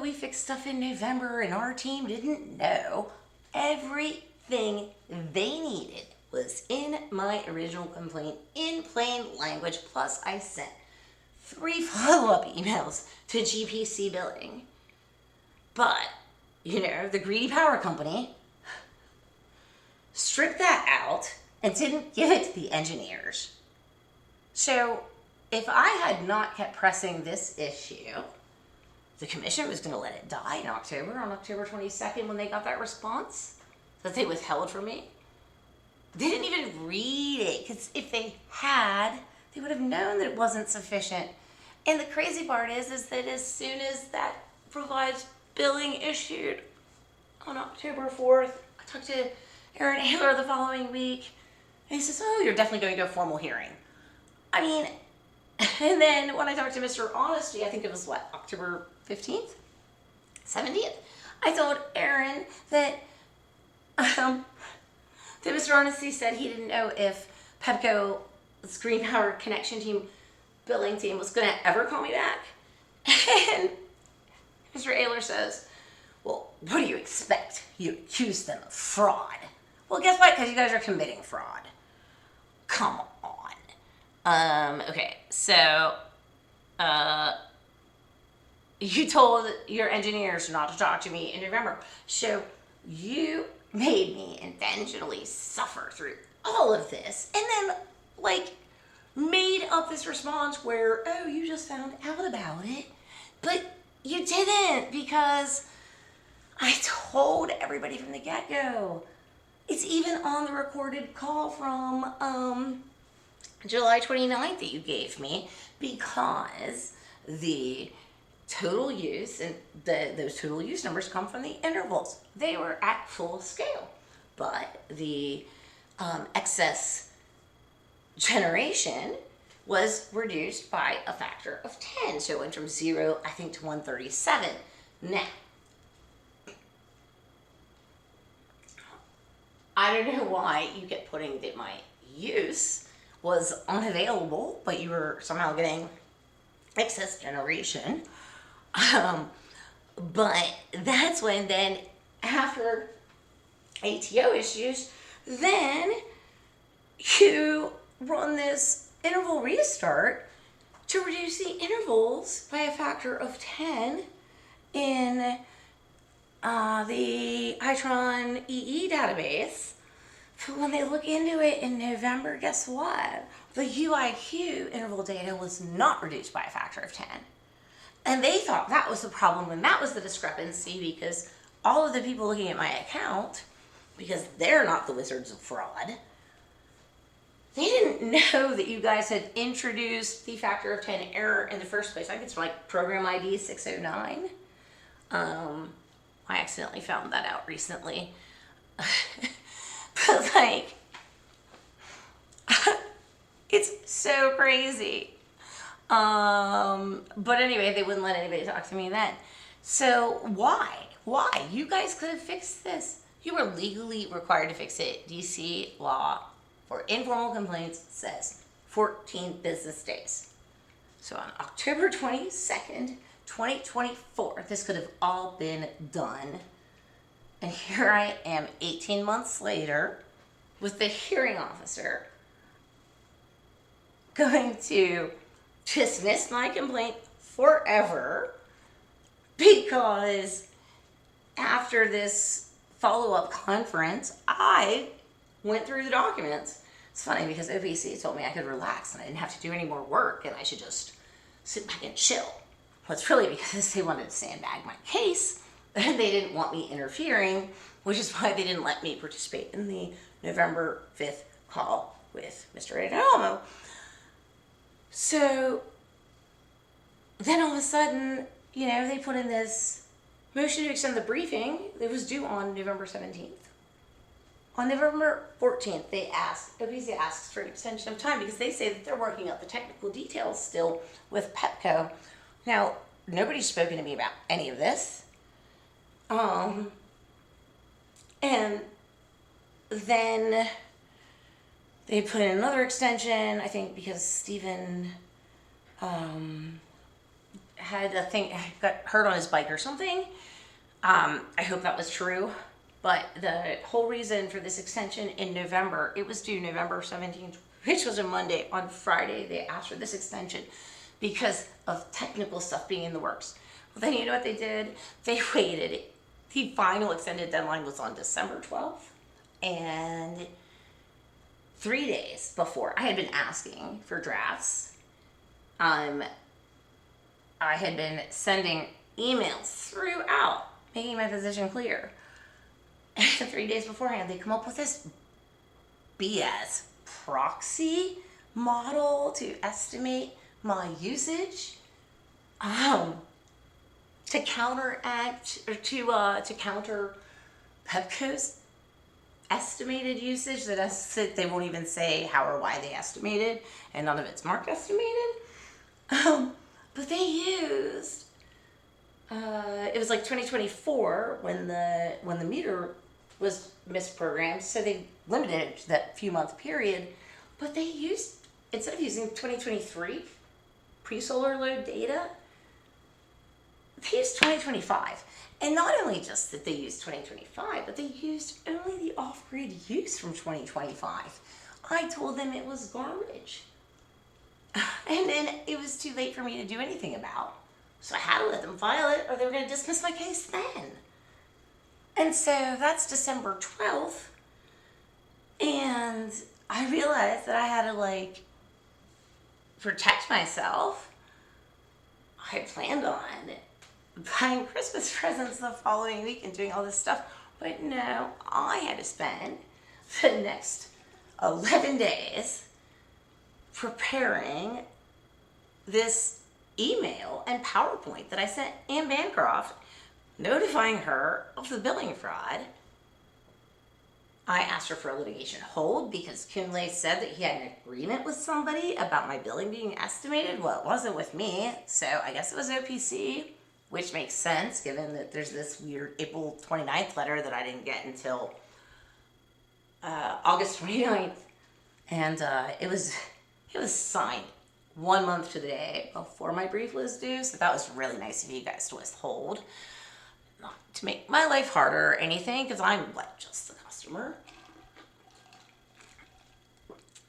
we fixed stuff in November and our team didn't know. Everything they needed was in my original complaint in plain language. Plus, I sent 3 follow-up emails to GPC billing. But, the greedy power company stripped that out and didn't give it to the engineers. So if I had not kept pressing this issue, the commission was going to let it die in October, on October 22nd, when they got that response that they withheld from me. They didn't even read it, because if they had, they would have known that it wasn't sufficient. And the crazy part is that as soon as that revised billing issued on October 4th, I talked to Aaron Ayler the following week, and he says, "Oh, you're definitely going to a formal hearing." I mean, and then when I talked to Mr. Honesty, I think it was what, October 15th, 17th, I told Aaron that that Mr. Honesty said he didn't know if Pepco's Green Power Connection team, billing team, was going to ever call me back. And Mr. Ayler says, "Well, what do you expect? You accuse them of fraud." Well, guess what? Because you guys are committing fraud. Come on. Okay, so you told your engineers not to talk to me in November. So you made me intentionally suffer through all of this, and then like made up this response where, "Oh, you just found out about it," but you didn't, because I told everybody from the get-go. It's even on the recorded call from July 29th that you gave me, because the total use, and those total use numbers come from the intervals. They were at full scale, but the excess generation was reduced by a factor of 10. So it went from 0, I think, to 137. Now, I don't know why you kept putting that my use was unavailable, but you were somehow getting excess generation. But that's when then, after ATO issues, then you run this interval restart to reduce the intervals by a factor of 10 in the Itron EE database. But when they look into it in November, guess what? The UIQ interval data was not reduced by a factor of 10. And they thought that was the problem, and that was the discrepancy, because all of the people looking at my account, because they're not the wizards of fraud, they didn't know that you guys had introduced the factor of 10 error in the first place. I think it's like program ID 609. I accidentally found that out recently. But like, it's so crazy. But anyway, they wouldn't let anybody talk to me then. So why? You guys could have fixed this. You were legally required to fix it. DC law for informal complaints says 14 business days. So on October 22nd, 2024, this could have all been done. And here I am 18 months later with the hearing officer going to dismiss my complaint forever, because after this follow-up conference, I went through the documents. It's funny because OPC told me I could relax and I didn't have to do any more work and I should just sit back and chill. Well, it's really because they wanted to sandbag my case and they didn't want me interfering, which is why they didn't let me participate in the November 5th call with Mr. Adamo. So then all of a sudden, they put in this motion to extend the briefing. It was due on November 17th. On November 14th, OPC asks for an extension of time because they say that they're working out the technical details still with Pepco. Now, nobody's spoken to me about any of this. And then they put in another extension, I think because Stephen got hurt on his bike or something. I hope that was true. But the whole reason for this extension in November, it was due November 17th, which was a Monday. On Friday, they asked for this extension because of technical stuff being in the works. Well, then you know what they did? They waited. The final extended deadline was on December 12th. And 3 days before I had been asking for drafts. Um, I had been sending emails throughout, making my position clear. And 3 days beforehand, they come up with this BS proxy model to estimate my usage, um, to counteract or to counter Pepco's estimated usage that they won't even say how or why they estimated, and none of it's marked estimated. But they used it was like 2024 when the meter was misprogrammed, so they limited it to that few month period. But they used, instead of using 2023 pre-solar load data, they used 2025. And not only just that they used 2025, but they used only the off-grid use from 2025. I told them it was garbage. And then it was too late for me to do anything about. So I had to let them file it or they were going to dismiss my case then. And so that's December 12th. And I realized that I had to like protect myself. I planned on buying Christmas presents the following week and doing all this stuff. But no, I had to spend the next 11 days preparing this email and PowerPoint that I sent Anne Bancroft notifying her of the billing fraud. I asked her for a litigation hold because Kunle said that he had an agreement with somebody about my billing being estimated. Well, it wasn't with me, so I guess it was OPC, which makes sense given that there's this weird April 29th letter that I didn't get until August 29th. And it was signed 1 month to the day before my brief was due, so that was really nice of you guys to withhold. Not to make my life harder or anything, because I'm like just the customer.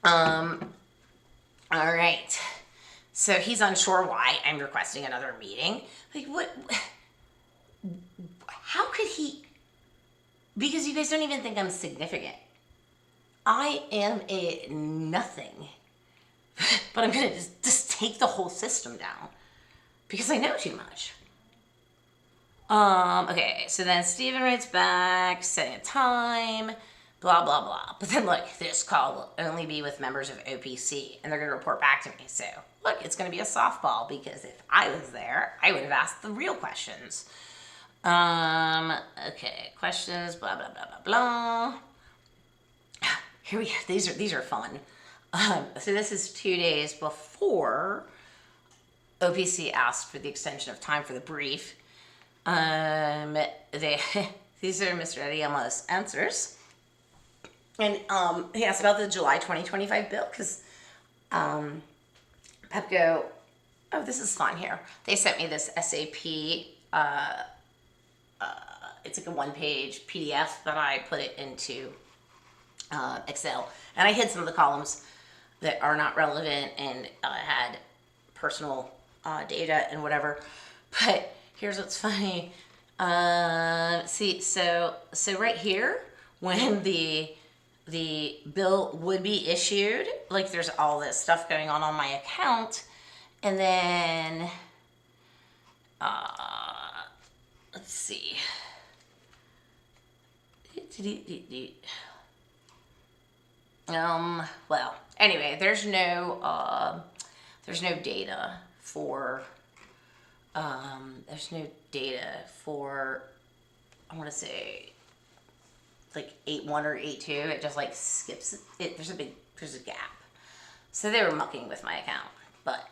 All right. So he's unsure why I'm requesting another meeting. Like, what? How could he? Because you guys don't even think I'm significant. I am a nothing. But I'm going to just take the whole system down because I know too much. Okay, so then Steven writes back, setting a time, blah, blah, blah. But then, look, this call will only be with members of OPC, and they're going to report back to me. So, look, it's going to be a softball because if I was there, I would have asked the real questions. Okay, questions, blah, blah, blah, blah, blah. Here we go. These are fun. So this is 2 days before OPC asked for the extension of time for the brief. These are Mr. Adeyema's answers. And he asked about the July 2025 bill because Pepco, oh, this is fun here. They sent me this SAP, it's like a 1-page PDF that I put it into Excel. And I hid some of the columns that are not relevant and had personal data and whatever. But here's what's funny. See, so right here, when the bill would be issued, like there's all this stuff going on my account, and then let's see. Well, anyway, there's no data for, I want to say, like 8.1 or 8.2. It just like skips it. There's a gap. So they were mucking with my account, but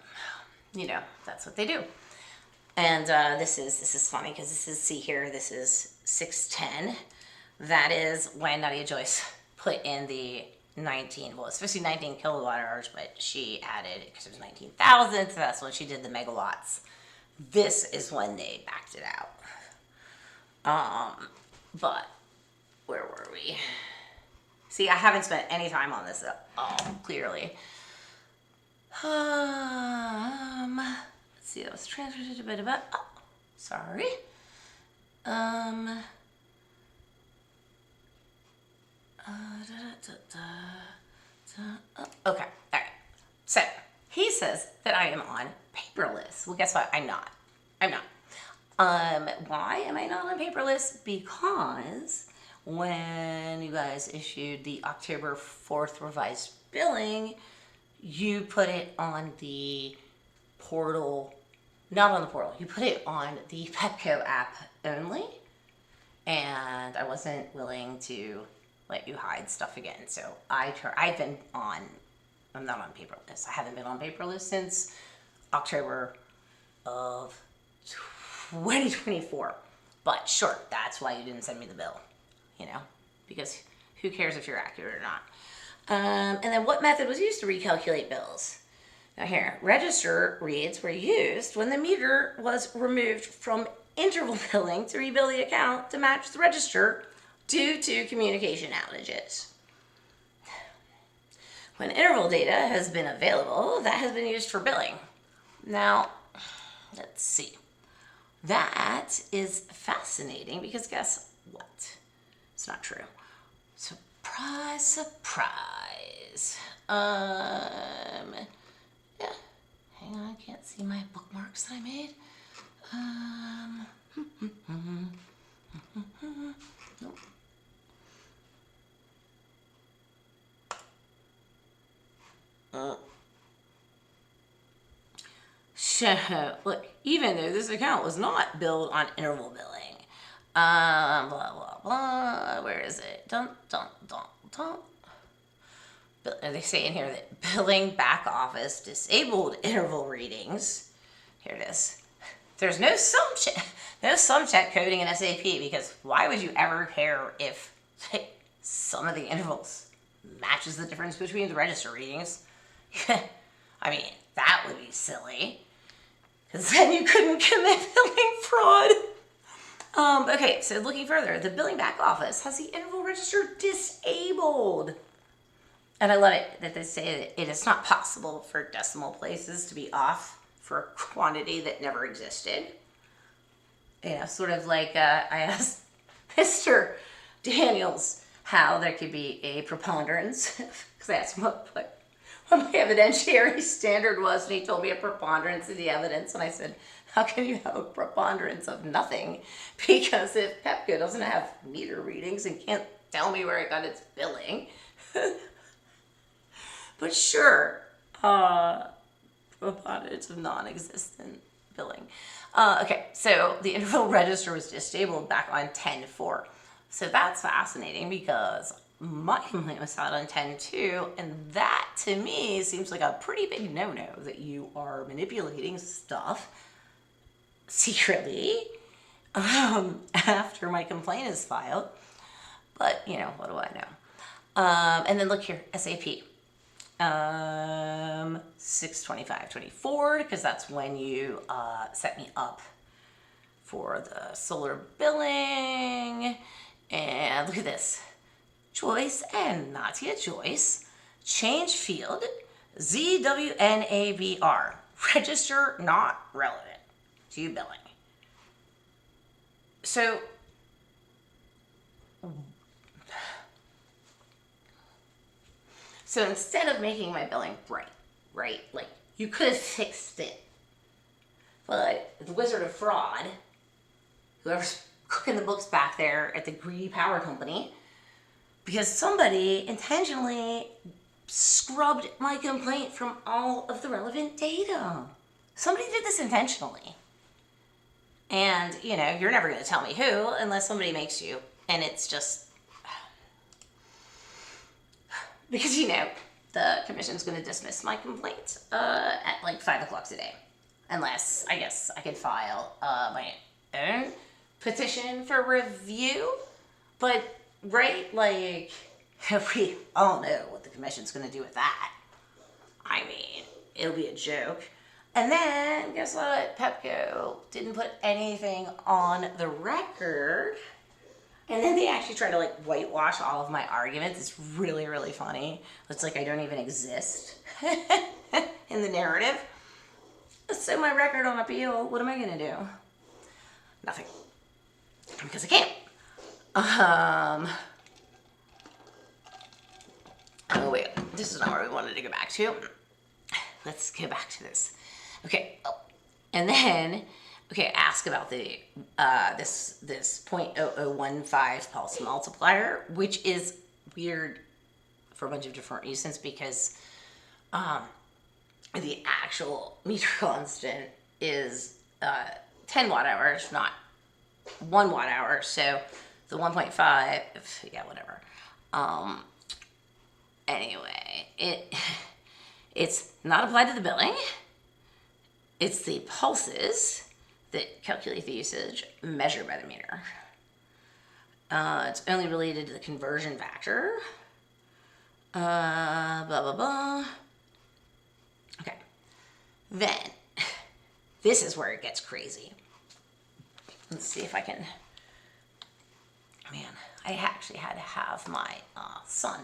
that's what they do. And this is funny because see here, this is 610. That is when Nadia Joyce put in the 19, well, it's supposed to be 19 kilowatt hours, but she added, because it was 19,000, so that's when she did the megawatts. This is when they backed it out. But where were we? See, I haven't spent any time on this at all, clearly. Let's see, that was transferred to a bit about, oh, sorry. Okay, all right. So he says that I am on paperless. Well, guess what? I'm not. I'm not. Why am I not on paperless? Because when you guys issued the October 4th revised billing, you put it on the portal, not on the portal, you put it on the Petco app only, and I wasn't willing to let you hide stuff again. So I've been on, I'm not on paperless. I haven't been on paperless since October of 2024. But sure, that's why you didn't send me the bill, you know, because who cares if you're accurate or not. And then what method was used to recalculate bills? Now here, register reads were used when the meter was removed from interval billing to rebill the account to match the register due to communication outages. When interval data has been available, that has been used for billing. Now, let's see. That is fascinating because guess what? It's not true. Surprise, surprise. Yeah. Hang on, I can't see my bookmarks that I made. Nope. So, look, even though this account was not billed on interval billing, blah, blah, blah, where is it? Don't. They say in here that billing back office disabled interval readings. Here it is. There's no sum check coding in SAP because why would you ever care if some of the intervals matches the difference between the register readings? I mean, that would be silly because then you couldn't commit billing fraud. Okay, so looking further, the billing back office has the interval register disabled. And I love it that they say that it is not possible for decimal places to be off for a quantity that never existed. You know, sort of like I asked Mr. Daniels how there could be a preponderance, because I asked him what my evidentiary standard was, and he told me a preponderance of the evidence, and I said, how can you have a preponderance of nothing? Because if Pepco doesn't have meter readings and can't tell me where it got its billing, but sure, preponderance of non-existent billing. Okay, so the interval register was disabled back on 10/4. So that's fascinating because my complaint was filed on 10/2, and that to me seems like a pretty big no-no that you are manipulating stuff secretly after my complaint is filed. But, you know, what do I know? And then look here, SAP. 6/25/24, because that's when you set me up for the solar billing. And look at this. Joyce and Natia Joyce. Change field. ZWNABR. Register not relevant to billing. So instead of making my billing right, like you could have fixed it. But the Wizard of Fraud, whoever's cooking the books back there at the greedy power company, because somebody intentionally scrubbed my complaint from all of the relevant data. Somebody did this intentionally. And, you know, you're never going to tell me who unless somebody makes you. And it's just, because, you know, the commission's going to dismiss my complaint at like 5 o'clock today. Unless, I guess, I could file my own petition for review. But, right, like, we all know what the commission's going to do with that. I mean, it'll be a joke. And then, guess what? Pepco didn't put anything on the record. And then they actually try to like whitewash all of my arguments. It's really, really funny. It's like I don't even exist in the narrative. So my record on appeal, what am I gonna do? Nothing. Because I can't. Oh wait. this is not where we wanted to go back to. Let's go back to this. Okay. Oh. And then, okay, ask about the this 0.0015 pulse multiplier, which is weird for a bunch of different reasons because the actual meter constant is 10 watt hours, not 1 watt hour. So the 1.5, yeah, whatever. Anyway, it's not applied to the billing. It's the pulses that calculate the usage measured by the meter. It's only related to the conversion factor. Blah, blah, blah. Okay. Then, this is where it gets crazy. Let's see if I can. Man, I actually had to have my son.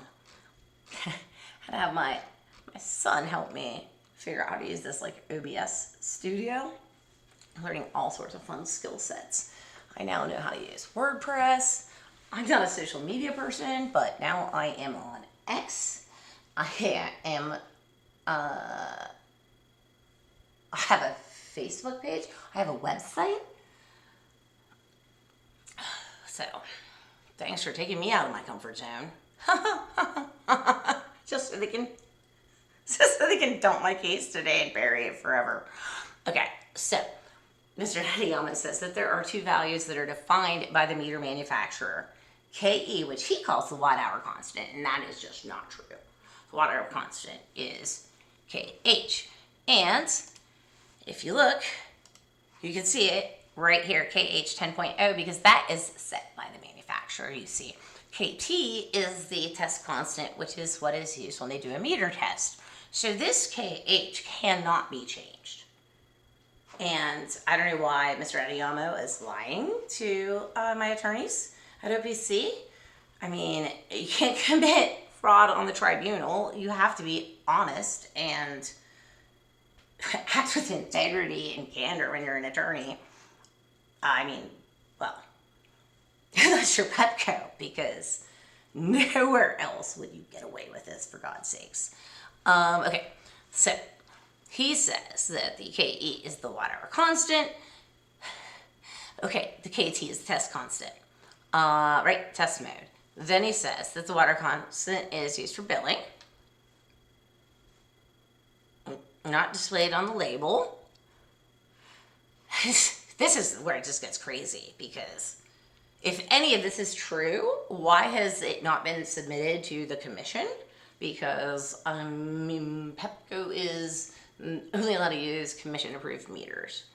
Had to have my son help me figure out how to use this like OBS studio. I'm learning all sorts of fun skill sets. I now know how to use WordPress. I'm not a social media person, but now I am on X. I have a Facebook page. I have a website. So, thanks for taking me out of my comfort zone. Just so they can dump my case today and bury it forever. Okay, so Mr. Hedayama says that there are two values that are defined by the meter manufacturer. KE, which he calls the watt hour constant, and that is just not true. The watt hour constant is KH. And if you look, you can see it right here, KH 10.0, because that is set by the manufacturer. You see, KT is the test constant, which is what is used when they do a meter test. So this KH cannot be changed. And I don't know why Mr. Adiyamo is lying to my attorneys at OPC. I mean, you can't commit fraud on the tribunal. You have to be honest and act with integrity and candor when you're an attorney. I mean, well, unless you're Pepco, because nowhere else would you get away with this, for God's sakes. Okay, so he says that the KE is the watt hour constant. Okay, the KT is the test constant. Right, test mode. Then he says that the watt hour constant is used for billing. Not displayed on the label. This is where it just gets crazy, because if any of this is true, why has it not been submitted to the commission? Because Pepco is only allowed to use commission-approved meters.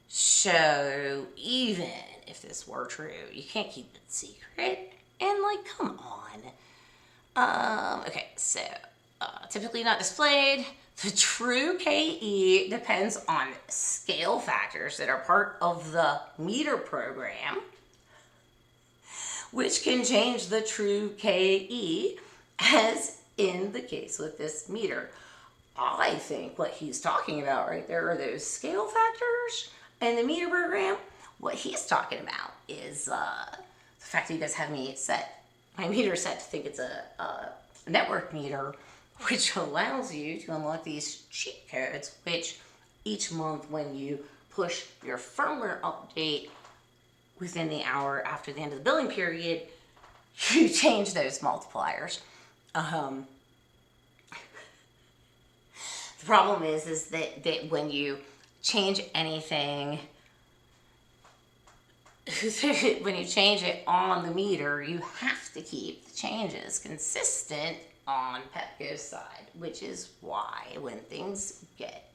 So even if this were true, you can't keep it secret. And like, come on. Okay, so typically not displayed. The true KE depends on scale factors that are part of the meter program, which can change the true KE, as in the case with this meter. I think what he's talking about right there are those scale factors in the meter program. What he's talking about is the fact that you guys have my meter set to think it's a network meter, which allows you to unlock these cheat codes, which each month when you push your firmware update within the hour after the end of the billing period, you change those multipliers. The problem is that when you change anything, when you change it on the meter, you have to keep the changes consistent on Pepco's side, which is why when things get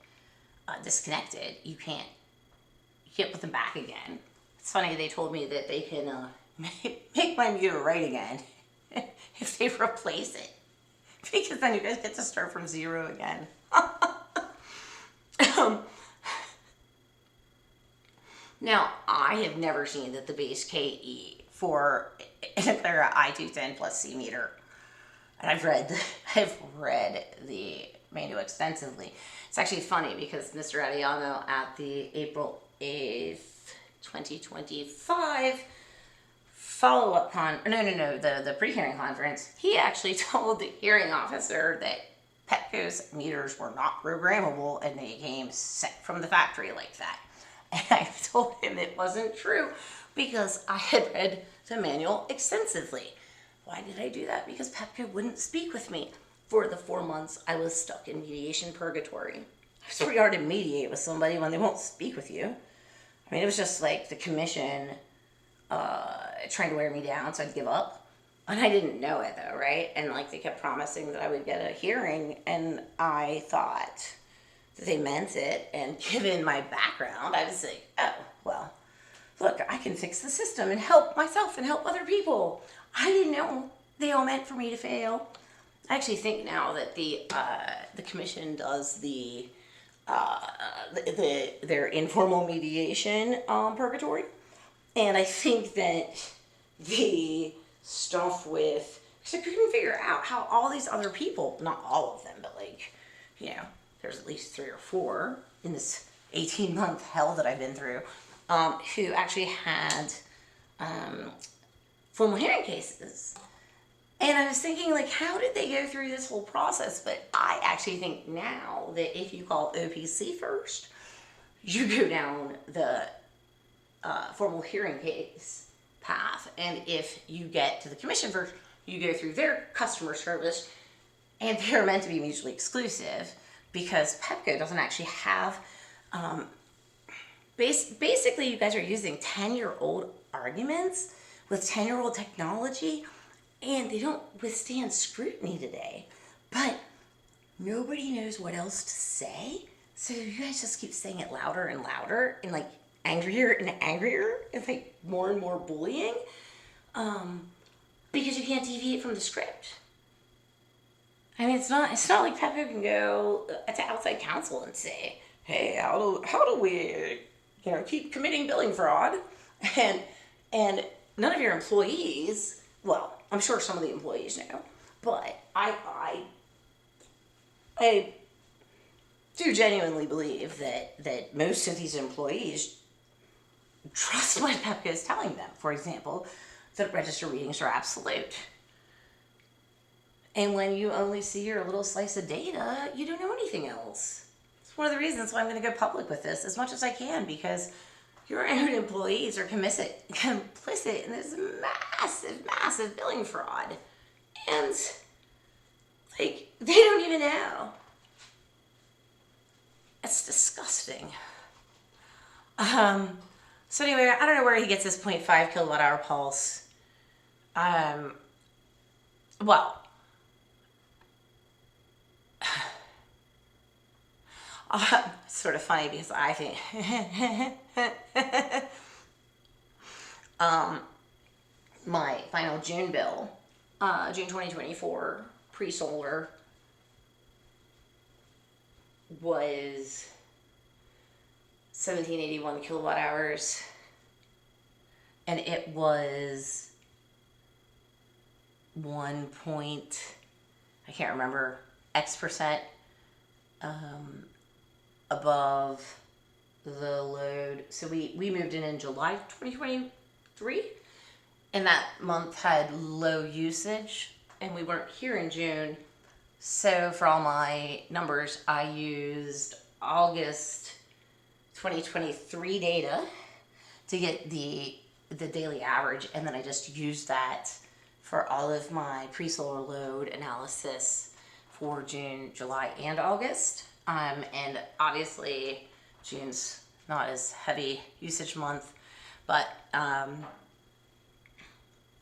disconnected, you can't put them back again. It's funny, they told me that they can make my meter right again if they replace it, because then you guys get to start from zero again. Now, I have never seen that the base KE for an Aclara i210 plus C meter, and I've read the manual extensively. It's actually funny because Mr. Adiyamo at the April 8th, 2025 follow-up the pre-hearing conference, he actually told the hearing officer that Petco's meters were not programmable and they came set from the factory like that. And I told him it wasn't true because I had read the manual extensively. Why did I do that? Because Petco wouldn't speak with me for the 4 months I was stuck in mediation purgatory. It's pretty hard to mediate with somebody when they won't speak with you. I mean, it was just like the commission trying to wear me down, so I'd give up. And I didn't know it though, right? And like they kept promising that I would get a hearing, and I thought that they meant it. And given my background, I was like, oh, well, look, I can fix the system and help myself and help other people. I didn't know they all meant for me to fail. I actually think now that the commission does their informal mediation purgatory, and I think that the stuff with, because I couldn't figure out how all these other people, not all of them, but like, there's at least 3 or 4 in this 18-month hell that I've been through, who actually had formal hearing cases. And I was thinking, like, how did they go through this whole process? But I actually think now that if you call OPC first, you go down the formal hearing case path. And if you get to the commission first, you go through their customer service. And they're meant to be mutually exclusive because Petco doesn't actually have. Basically, you guys are using 10-year-old arguments with 10-year-old technology, and they don't withstand scrutiny today. But nobody knows what else to say, so you guys just keep saying it louder and louder, and like angrier and angrier, and like more and more bullying, because you can't deviate from the script. I mean, it's not like Petco can go to outside counsel and say, "Hey, how do we, keep committing billing fraud?" And none of your employees. Well, I'm sure some of the employees know, but I do genuinely believe that most of these employees trust what Petco is telling them. For example, that register readings are absolute. And when you only see your little slice of data, you don't know anything else. It's one of the reasons why I'm going to go public with this as much as I can, because your own employees are complicit in this massive billing fraud. And, like, they don't even know. It's disgusting. So anyway, I don't know where he gets this 0.5 kilowatt hour pulse. Well, it's sort of funny because I think my final June bill, June 2024 pre-solar, was 1781 kilowatt hours, and it was 1 point, I can't remember, X percent above the load. So we moved in July 2023, and that month had low usage, and we weren't here in June. So for all my numbers, I used August 2023 data to get the daily average, and then I just used that for all of my pre-solar load analysis for June, July, and August. And obviously June's not as heavy usage month, but I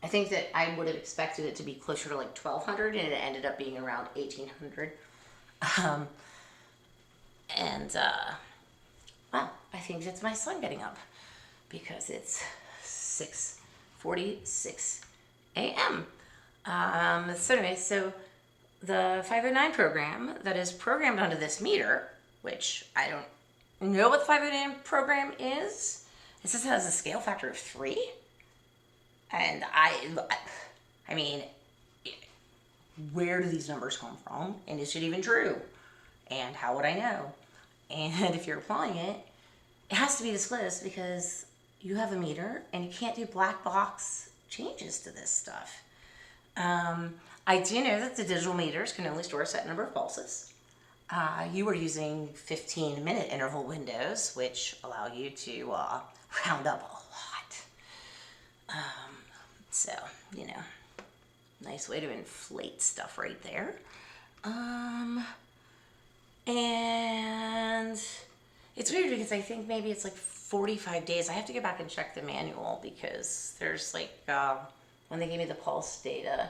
think that I would have expected it to be closer to like 1,200, and it ended up being around 1,800. Well, I think it's my sun getting up because it's 6:46 a.m. So anyway, so the 509 program that is programmed onto this meter, which I don't know what the 509 program is. It says it has a scale factor of 3. And I mean, where do these numbers come from? And is it even true? And how would I know? And if you're applying it, it has to be disclosed because you have a meter and you can't do black box changes to this stuff. I do know that the digital meters can only store a set number of pulses. You were using 15-minute interval windows, which allow you to round up a lot. So, nice way to inflate stuff right there. And it's weird because I think maybe it's like 45 days. I have to go back and check the manual because there's when they gave me the pulse data,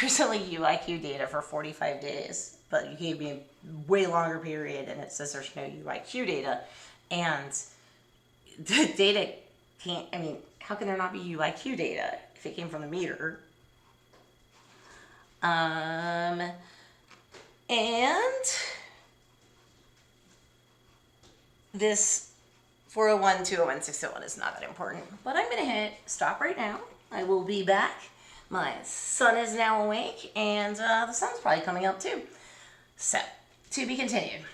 there's only UIQ data for 45 days, but you gave me a way longer period and it says there's no UIQ data. And the data can't, how can there not be UIQ data if it came from the meter? And this 401, 201, 601 is not that important, but I'm going to hit stop right now. I will be back. My son is now awake, and the sun's probably coming up too. So, to be continued.